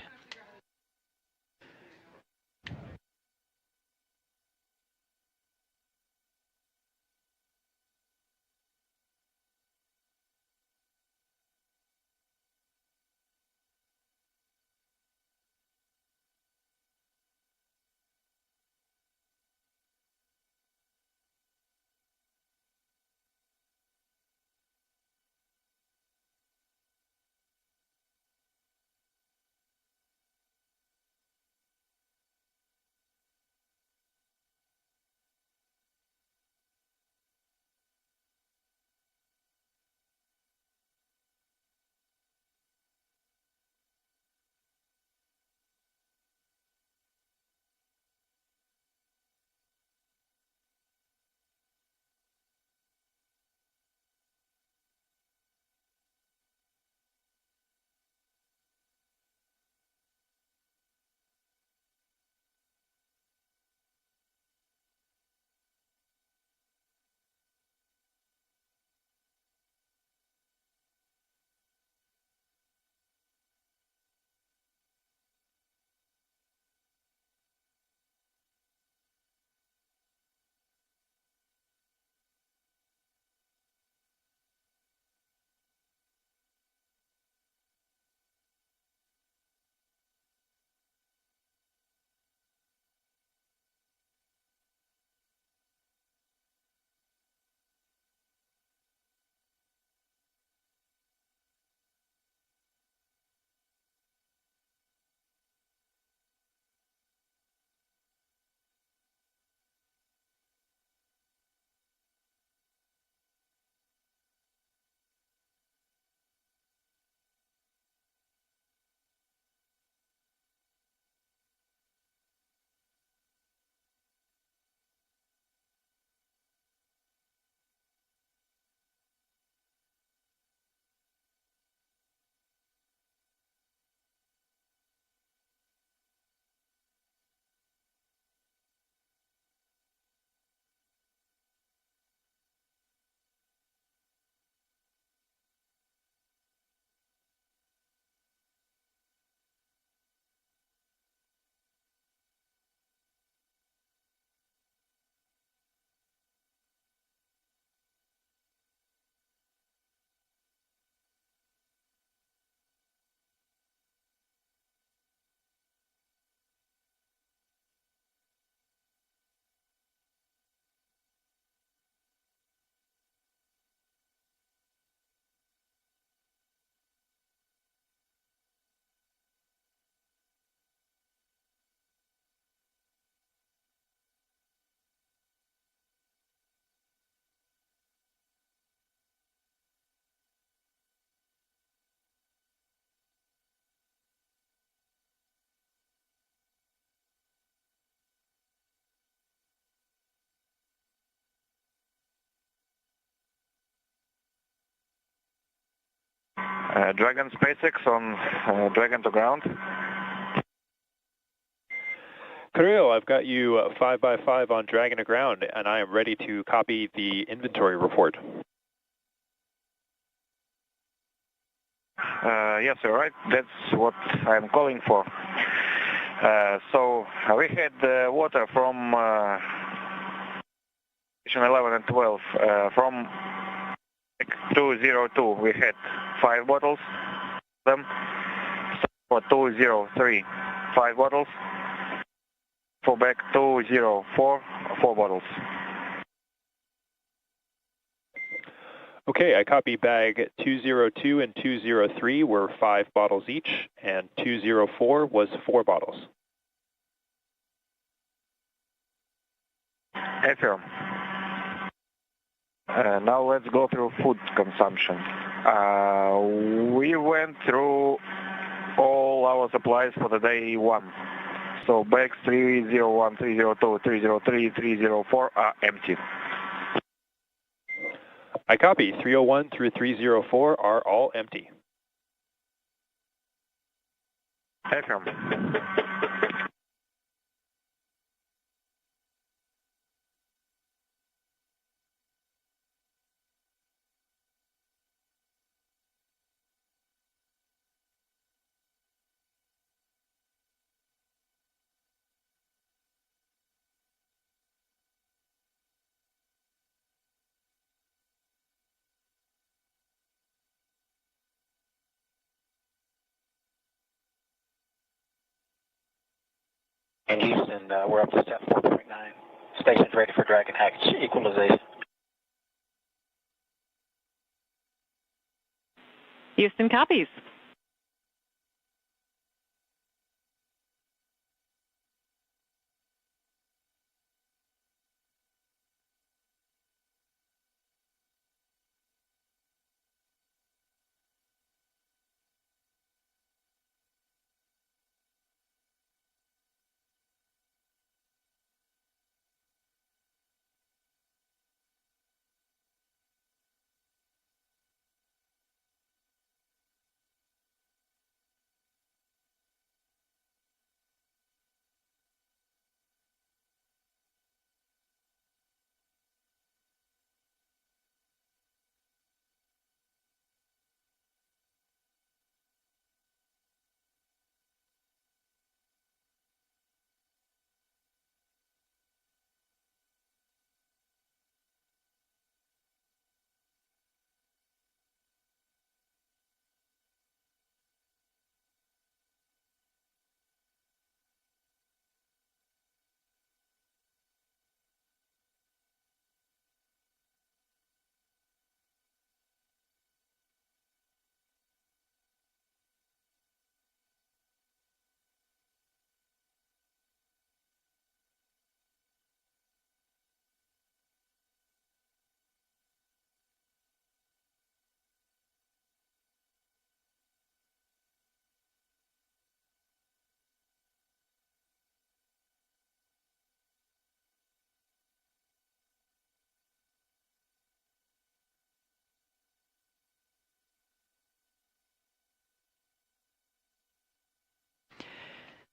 Dragon SpaceX on Dragon to ground. Kirill, I've got you 5 by 5 on Dragon to ground, and I am ready to copy the inventory report. Yes, all right. That's what I'm calling for. So we had water from station 11 and 12 from 202. We had 5 bottles. Them for 203, 5 bottles. For back 204, 4 bottles. Okay, I copy bag 202 and 203 were 5 bottles each, and 204 was 4 bottles. Affirm. Now let's go through food consumption. We went through all our supplies for the day 1. So bags 301, 302, 303, 304 are empty. I copy. 301 through 304 are all empty. Affirm. In Houston, we're up to step 4.9. Station's ready for Dragon hatch equalization. Houston copies.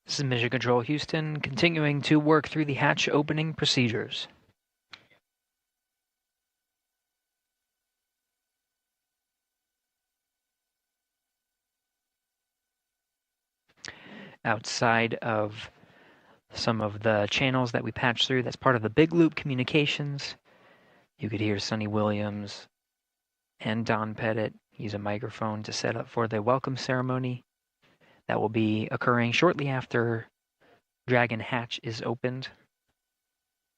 This is Mission Control Houston, continuing to work through the hatch opening procedures. Outside of some of the channels that we patched through, that's part of the big loop communications. You could hear Sonny Williams and Don Pettit use a microphone to set up for the welcome ceremony that will be occurring shortly after Dragon hatch is opened.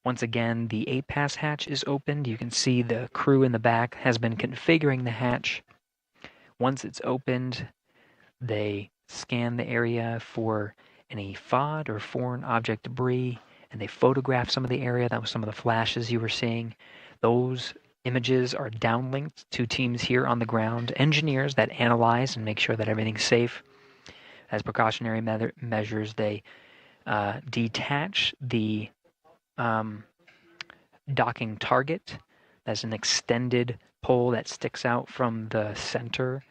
Once again, the 8-pass hatch is opened. You can see the crew in the back has been configuring the hatch. Once it's opened, they scan the area for any FOD or foreign object debris, and they photograph some of the area. That was some of the flashes you were seeing. Those images are downlinked to teams here on the ground, engineers that analyze and make sure that everything's safe. As precautionary measures, they detach the docking target. That's an extended pole that sticks out from the center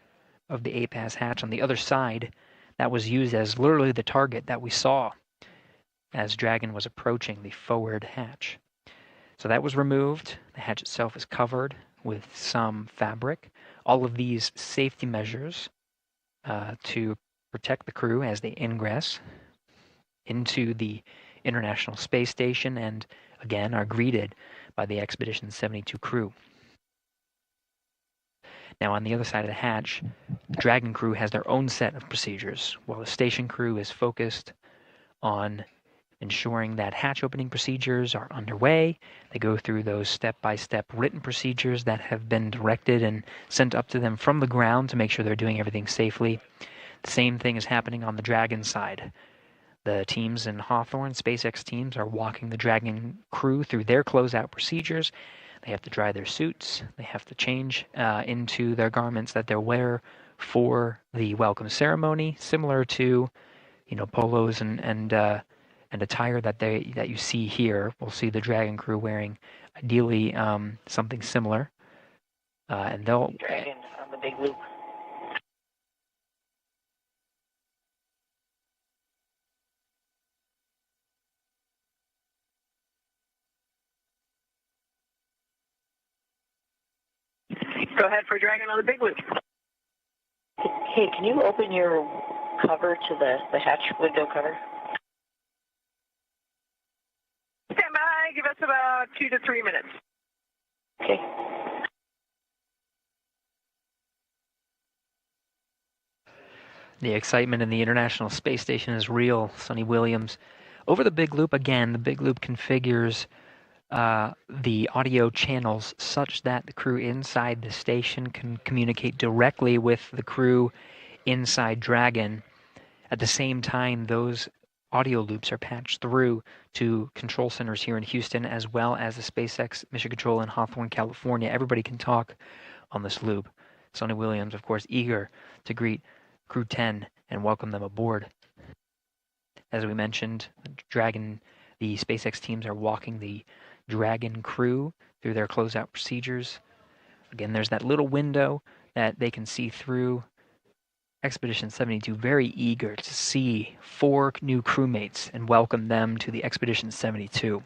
of the 8-pass hatch. On the other side, that was used as literally the target that we saw as Dragon was approaching the forward hatch. So that was removed. The hatch itself is covered with some fabric. All of these safety measures to protect the crew as they ingress into the International Space Station and again are greeted by the Expedition 72 crew. Now on the other side of the hatch, the Dragon crew has their own set of procedures, while the station crew is focused on ensuring that hatch opening procedures are underway. They go through those step-by-step written procedures that have been directed and sent up to them from the ground to make sure they're doing everything safely. The same thing is happening on the Dragon side. The teams in Hawthorne, SpaceX teams, are walking the Dragon crew through their closeout procedures. They have to dry their suits. They have to change into their garments that they'll wear for the welcome ceremony, similar to, polos and attire that you see here. We'll see the Dragon crew wearing, ideally, something similar, and they'll. Dragon on the big loop. Go ahead for Dragon on the big loop. Hey, can you open your cover to the hatch window cover? Stand by. Give us about 2 to 3 minutes. Okay. The excitement in the International Space Station is real. Sonny Williams. Over the big loop, again, the big loop configures the audio channels such that the crew inside the station can communicate directly with the crew inside Dragon. At the same time, those audio loops are patched through to control centers here in Houston, as well as the SpaceX Mission Control in Hawthorne, California. Everybody can talk on this loop. Sonny Williams, of course, eager to greet Crew 10 and welcome them aboard. As we mentioned, the SpaceX teams are walking the Dragon crew through their closeout procedures. Again, there's that little window that they can see through. Expedition 72 very eager to see 4 new crewmates and welcome them to the Expedition 72.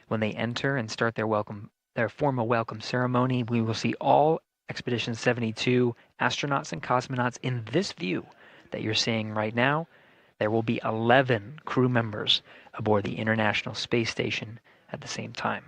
When they enter and start their formal welcome ceremony, we will see all Expedition 72 astronauts and cosmonauts in this view that you're seeing right now. There will be 11 crew members aboard the International Space Station at the same time.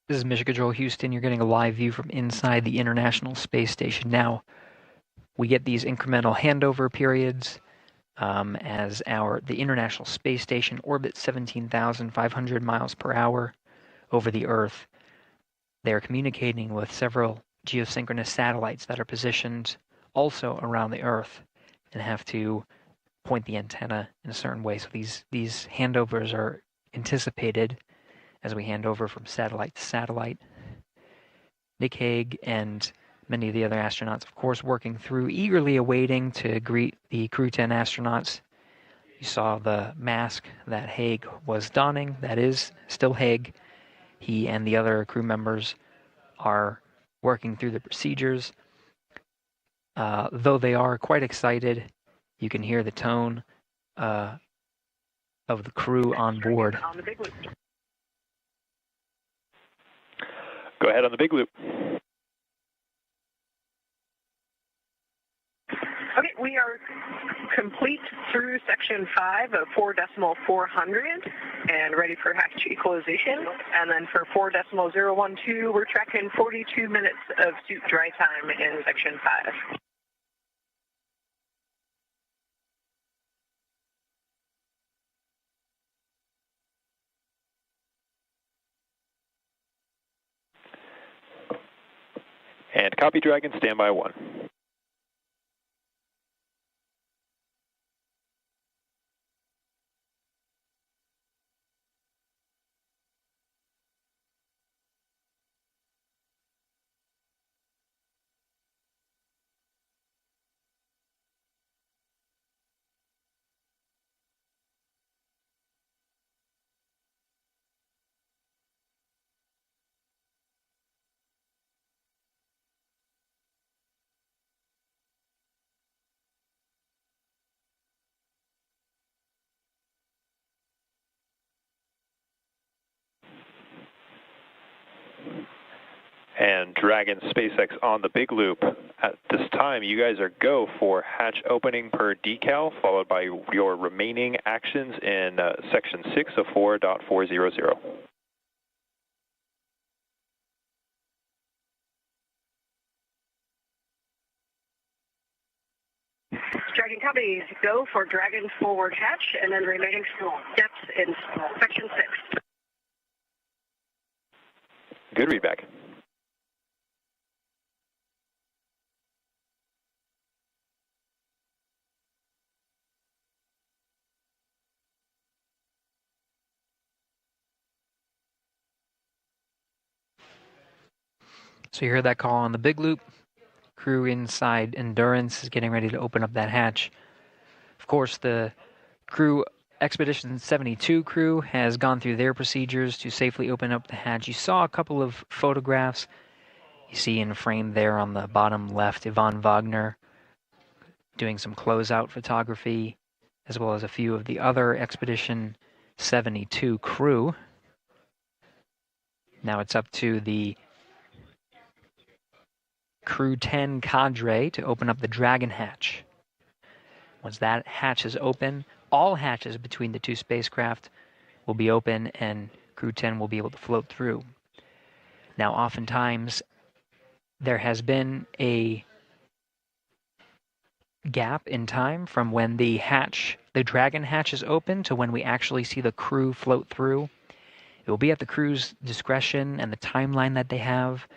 This is Mission Control Houston. You're getting a live view from inside the International Space Station. Now, we get these incremental handover periods as the International Space Station orbits 17,500 miles per hour over the Earth. They're communicating with several geosynchronous satellites that are positioned also around the Earth and have to point the antenna in a certain way. So these handovers are anticipated as we hand over from satellite to satellite. Nick Hague and many of the other astronauts, of course, working through, eagerly awaiting to greet the Crew 10 astronauts. You saw the mask that Hague was donning. That is still Hague. He and the other crew members are working through the procedures. Though they are quite excited, you can hear the tone of the crew on board. Go ahead on the big loop. Okay, we are complete through section 5 of 4.400 and ready for hatch equalization. And then for 4.012, we're tracking 42 minutes of suit dry time in section 5. And copy Dragon, standby 1. And Dragon SpaceX on the big loop. At this time, you guys are go for hatch opening per decal, followed by your remaining actions in section 6 of 4.400. Dragon companies go for Dragon forward hatch and then remaining steps in section 6. Good readback. So you heard that call on the big loop. Crew inside Endurance is getting ready to open up that hatch. Of course, the crew Expedition 72 crew has gone through their procedures to safely open up the hatch. You saw a couple of photographs. You see in frame there on the bottom left, Yvonne Wagner doing some closeout photography, as well as a few of the other Expedition 72 crew. Now it's up to the Crew 10 cadre to open up the Dragon hatch. Once that hatch is open, all hatches between the two spacecraft will be open and Crew 10 will be able to float through. Now, oftentimes, there has been a gap in time from when the Dragon hatch is open to when we actually see the crew float through. It will be at the crew's discretion and the timeline that they have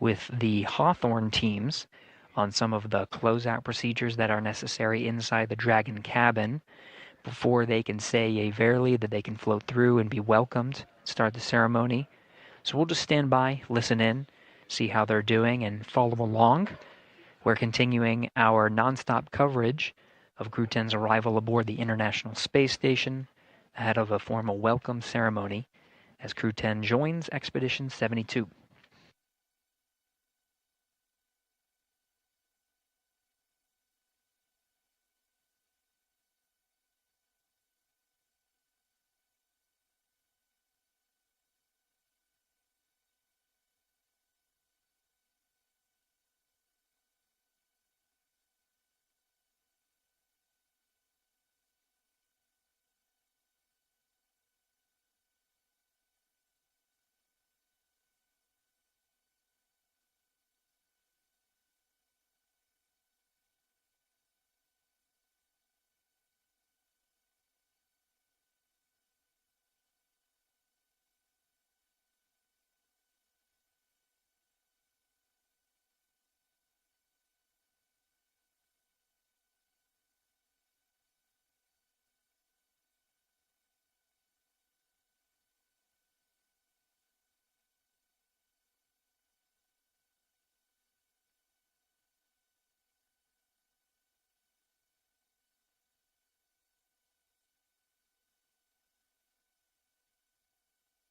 with the Hawthorne teams on some of the closeout procedures that are necessary inside the Dragon cabin before they can say yea verily that they can float through and be welcomed, start the ceremony. So we'll just stand by, listen in, see how they're doing, and follow along. We're continuing our nonstop coverage of Crew 10's arrival aboard the International Space Station ahead of a formal welcome ceremony as Crew 10 joins Expedition 72.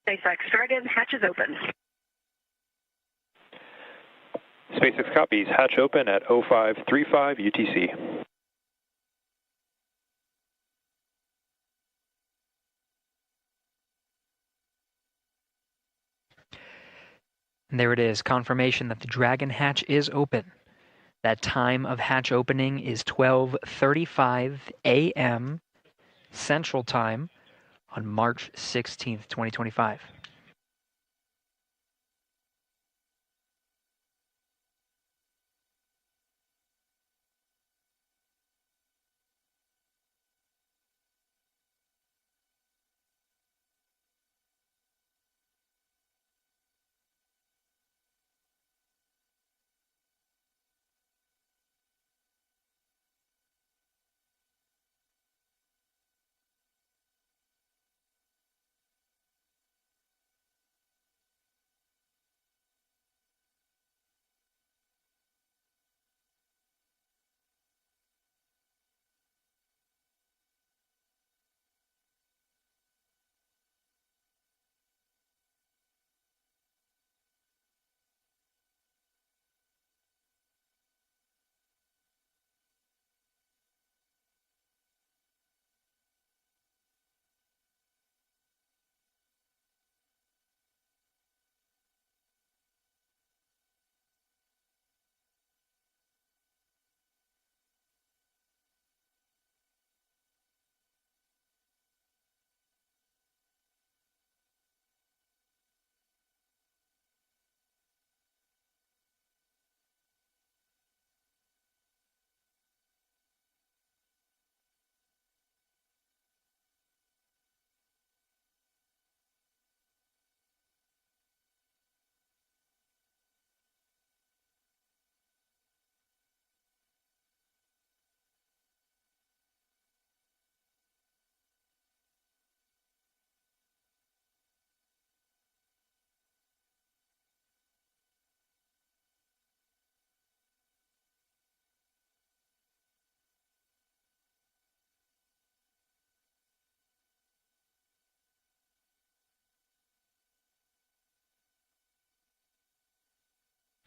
SpaceX Dragon, hatch is open. SpaceX copies, hatch open at 0535 UTC. And there it is, confirmation that the Dragon hatch is open. That time of hatch opening is 12:35 a.m. Central Time on March 16th, 2025.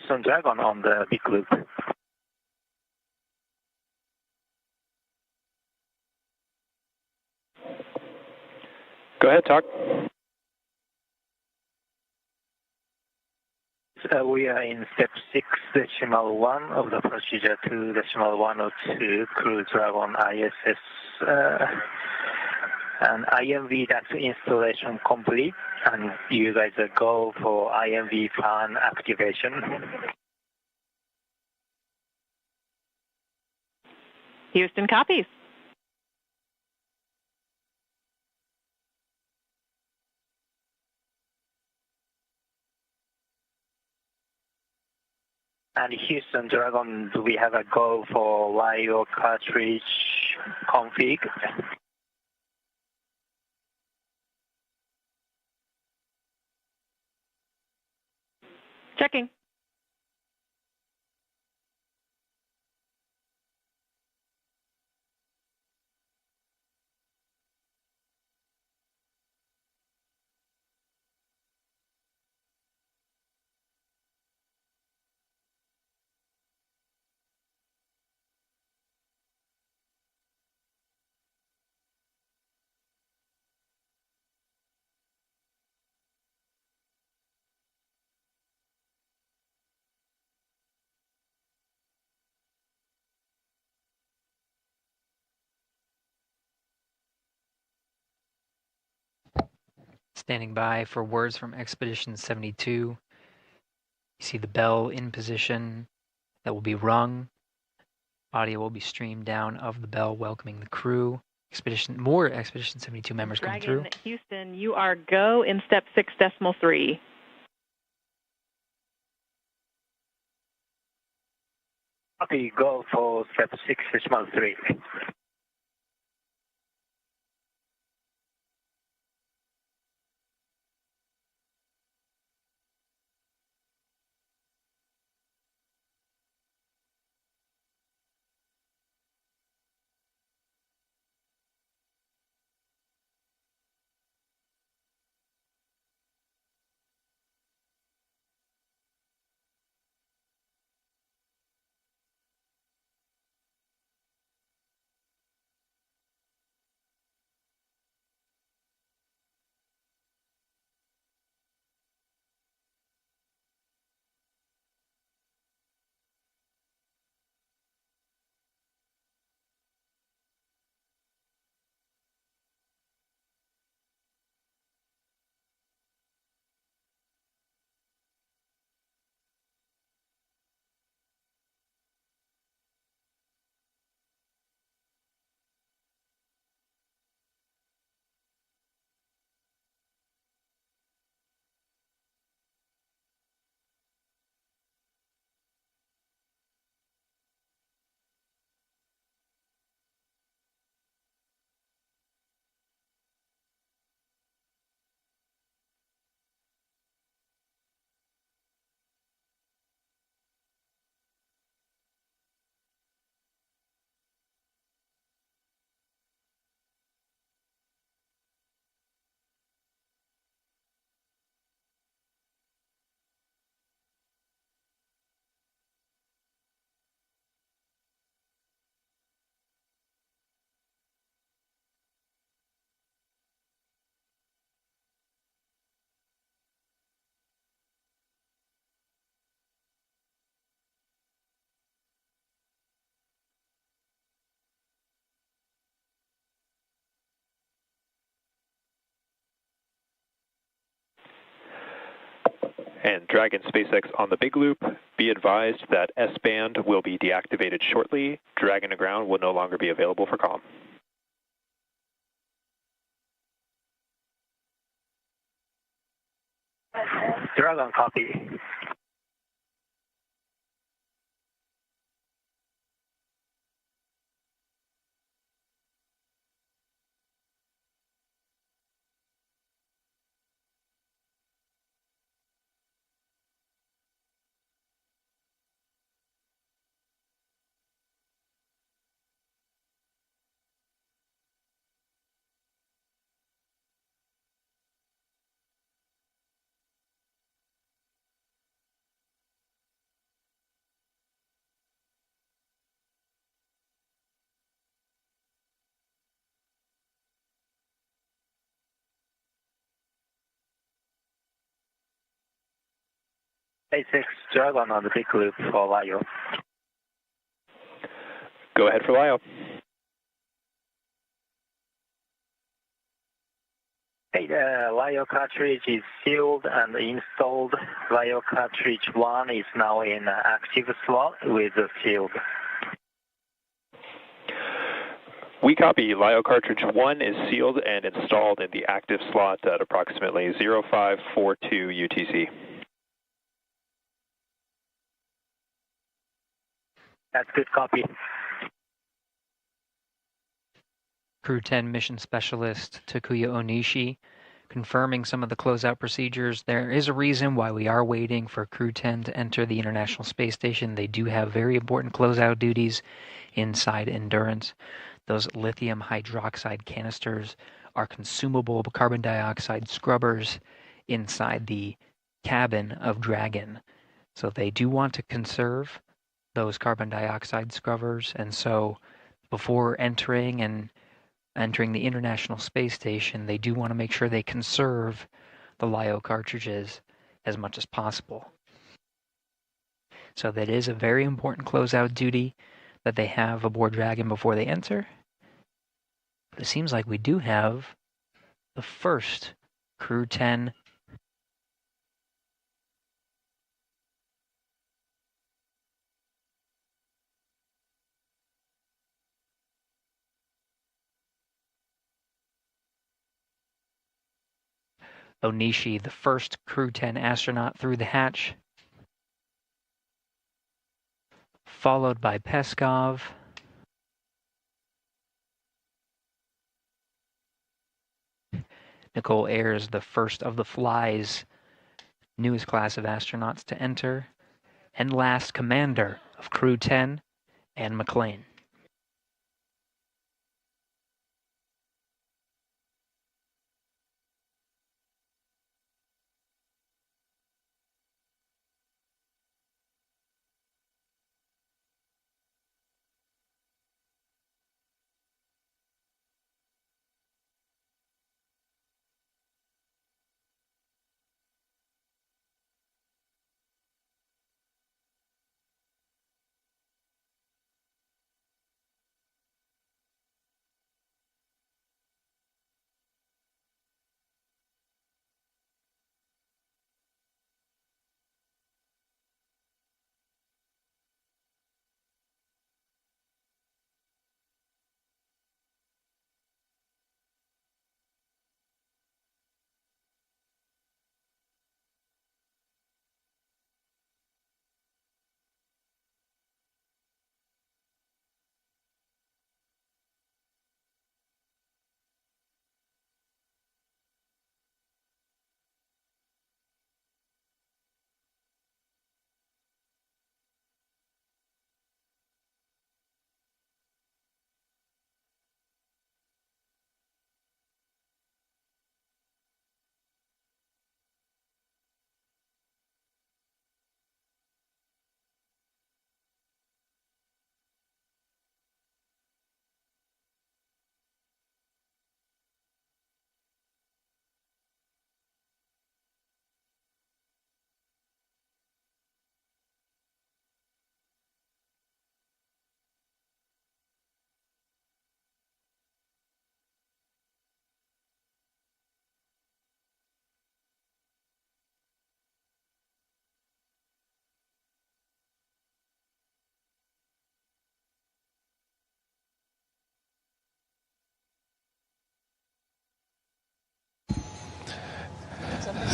Some Dragon on the big loop. Go ahead, talk. We are in step 6.1 of the procedure 2.102 Crew Dragon ISS and IMV duct installation complete, and you guys go for IMV fan activation. Houston copies. And Houston Dragon, do we have a go for YO cartridge config? Checking. Standing by for words from Expedition 72. You see the bell in position that will be rung. Audio will be streamed down of the bell welcoming the crew. More Expedition 72 members coming through. Houston, you are go in step 6.3. Okay, go for step 6.3. And Dragon SpaceX on the big loop, be advised that S-band will be deactivated shortly. Dragon to ground will no longer be available for comm. Dragon copy. Spacex Dragon on the big loop for LIO. Go ahead for LIO. Hey, LIO cartridge is sealed and installed. LIO cartridge 1 is now in active slot with the field. We copy. LIO cartridge 1 is sealed and installed in the active slot at approximately 0542 UTC. That's good copy. Crew 10 mission specialist Takuya Onishi confirming some of the closeout procedures. There is a reason why we are waiting for Crew 10 to enter the International Space Station. They do have very important closeout duties inside Endurance. Those lithium hydroxide canisters are consumable carbon dioxide scrubbers inside the cabin of Dragon. So they do want to conserve those carbon dioxide scrubbers, and so before entering the International Space Station, they do want to make sure they conserve the LIO cartridges as much as possible. So that is a very important closeout duty that they have aboard Dragon before they enter. But it seems like we do have the first Crew 10 Onishi, the first Crew 10 astronaut through the hatch, followed by Peskov, Nicole Ayers, the first of the Fly's newest class of astronauts to enter, and last commander of Crew 10, Anne McLean.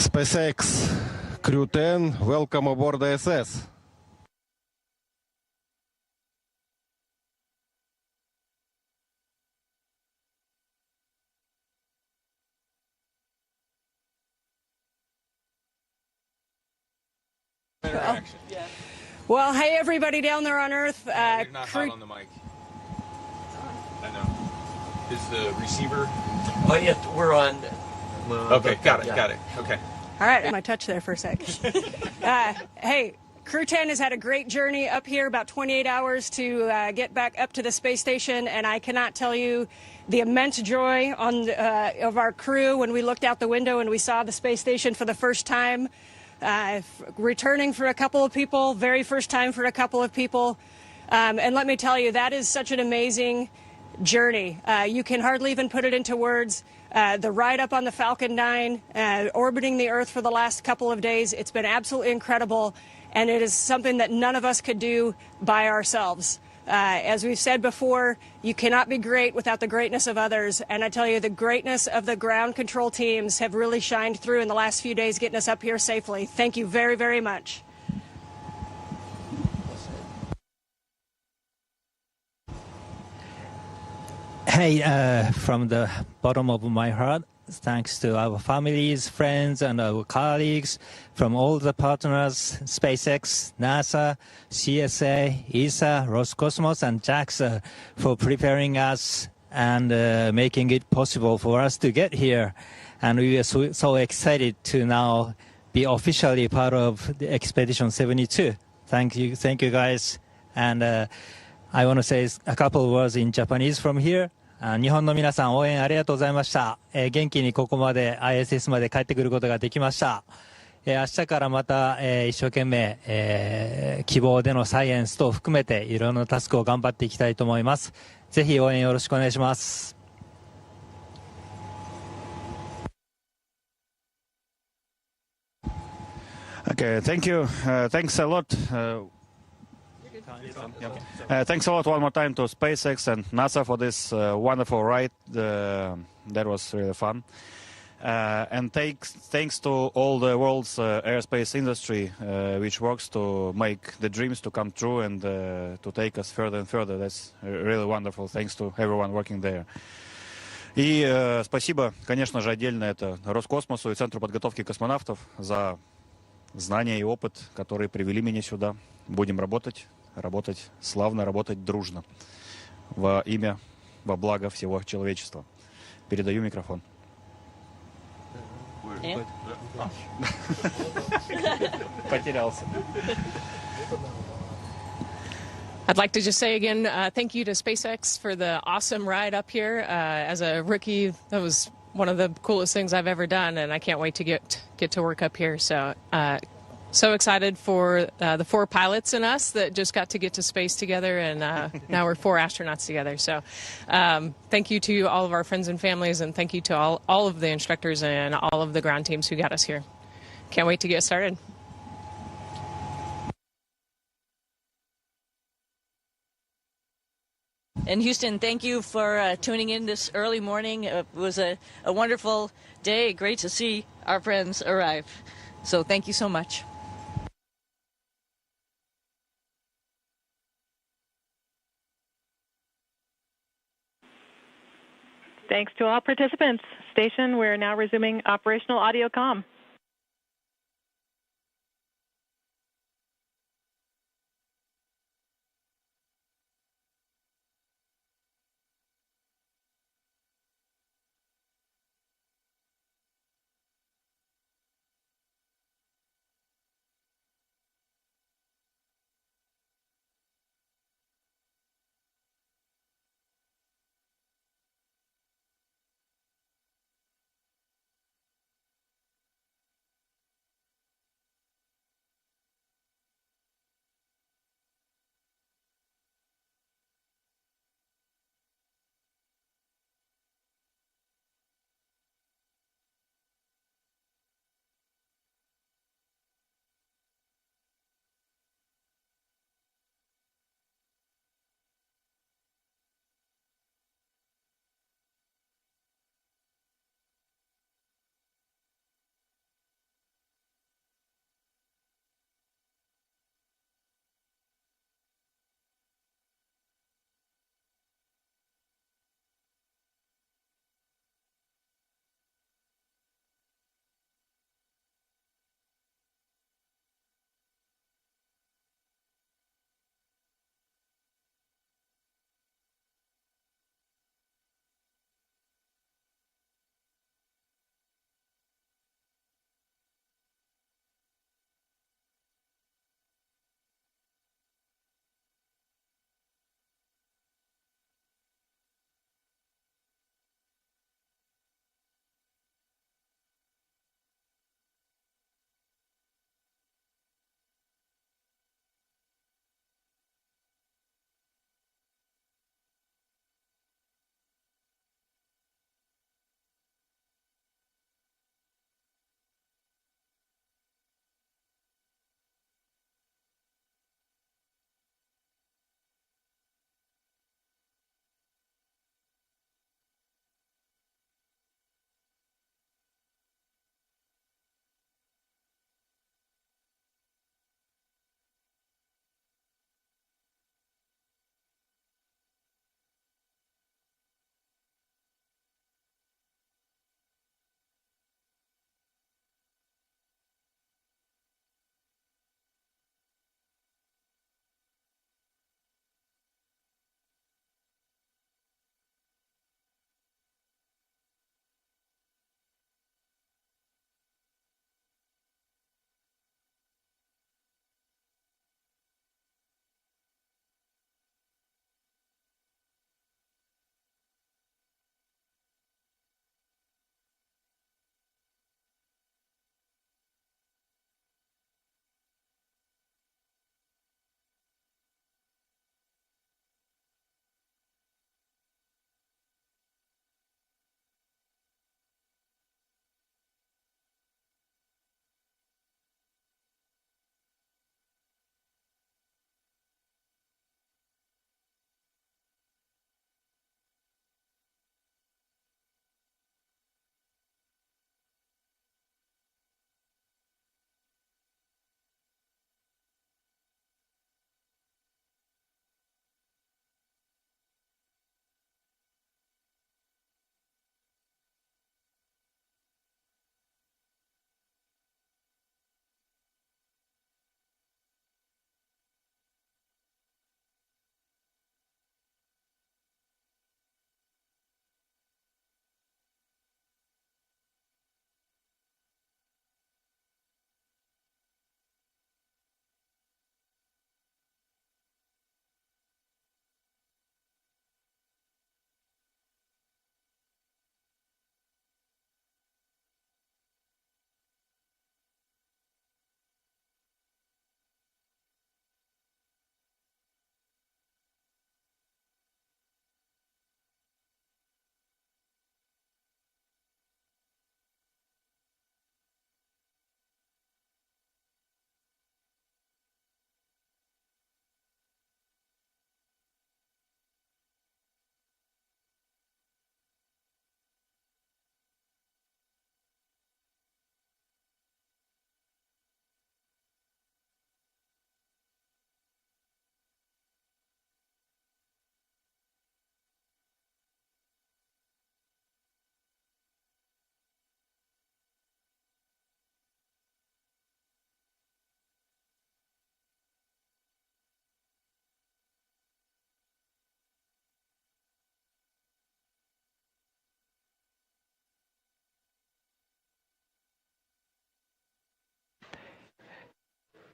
SpaceX Crew 10, welcome aboard the ISS. Well, hey, everybody down there on Earth. You're not hot on the mic. I know. Is the receiver? Oh, yeah, we're on. Okay, got it. Okay. All right, my touch there for a sec. Hey, Crew 10 has had a great journey up here, about 28 hours to get back up to the space station, and I cannot tell you the immense joy of our crew when we looked out the window and we saw the space station for the first time. Returning for a couple of people, very first time for a couple of people. And let me tell you, that is such an amazing journey. You can hardly even put it into words. The ride up on the Falcon 9, orbiting the Earth for the last couple of days, it's been absolutely incredible, and it is something that none of us could do by ourselves. As we've said before, you cannot be great without the greatness of others, and I tell you, the greatness of the ground control teams have really shined through in the last few days getting us up here safely. Thank you very, very much. Hey, from the bottom of my heart, thanks to our families, friends, and our colleagues from all the partners, SpaceX, NASA, CSA, ESA, Roscosmos, and JAXA for preparing us and making it possible for us to get here. And we are so excited to now be officially part of the Expedition 72. Thank you guys. And I want to say a couple of words in Japanese from here. 日本の皆さん応援ありがとうございました。元気にここまで ISS まで帰ってくることができました。明日からまた、一生懸命、希望でのサイエンス等含めていろんなタスクを頑張っていきたいと思います。ぜひ応援よろしくお願いします。Okay, thank you. Thanks a lot. Thanks a lot one more time to SpaceX and NASA for this wonderful ride. That was really fun. And thanks to all the world's aerospace industry, which works to make the dreams to come true and to take us further and further. That's really wonderful. Thanks to everyone working there. И спасибо, конечно же, отдельно это Роскосмосу и Центру подготовки космонавтов за знания и опыт, которые привели меня сюда. Будем работать славно, работать дружно. Во имя, во благо всего человечества. Передаю микрофон. Потерялся. I'd like to just say again, thank you to SpaceX for the awesome ride up here. As a rookie, that was one of the coolest things I've ever done, and I can't wait to get to work up here. So excited for the 4 pilots and us that just got to get to space together, and now we're 4 astronauts together. So thank you to all of our friends and families, and thank you to all of the instructors and all of the ground teams who got us here. Can't wait to get started. And Houston, thank you for tuning in this early morning. It was a wonderful day. Great to see our friends arrive. So thank you so much. Thanks to all participants. Station, we're now resuming operational audio comm.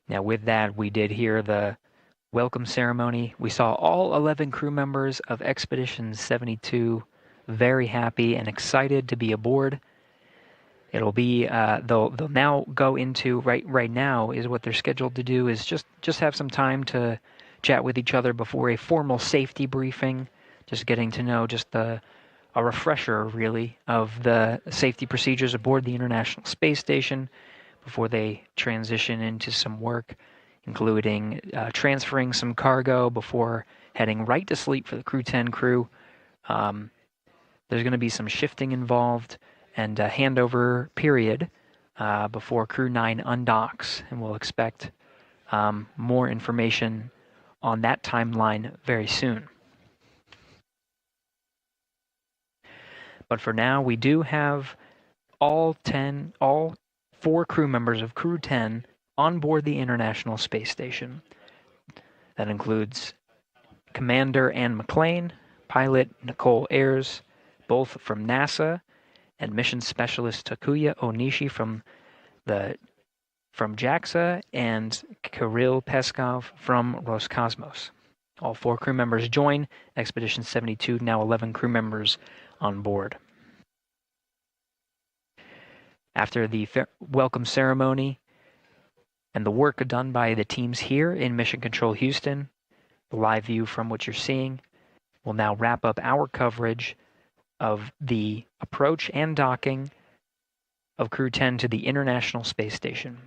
Now, with that, we did hear the welcome ceremony. We saw all 11 crew members of Expedition 72 very happy and excited to be aboard. It'll be they'll now go into right now is what they're scheduled to do is just have some time to chat with each other before a formal safety briefing, just getting to know a refresher really of the safety procedures aboard the International Space Station before they transition into some work, including transferring some cargo before heading right to sleep for the Crew 10 crew. There's going to be some shifting involved and a handover period before Crew 9 undocks, and we'll expect more information on that timeline very soon. But for now, we do have all 4 crew members of Crew 10 on board the International Space Station. That includes Commander Anne McLean, pilot Nicole Ayers, both from NASA, and mission specialist Takuya Onishi from JAXA, and Kirill Peskov from Roscosmos. All 4 crew members join Expedition 72, now 11 crew members on board. After the welcome ceremony and the work done by the teams here in Mission Control Houston, the live view from what you're seeing, will now wrap up our coverage of the approach and docking of Crew 10 to the International Space Station.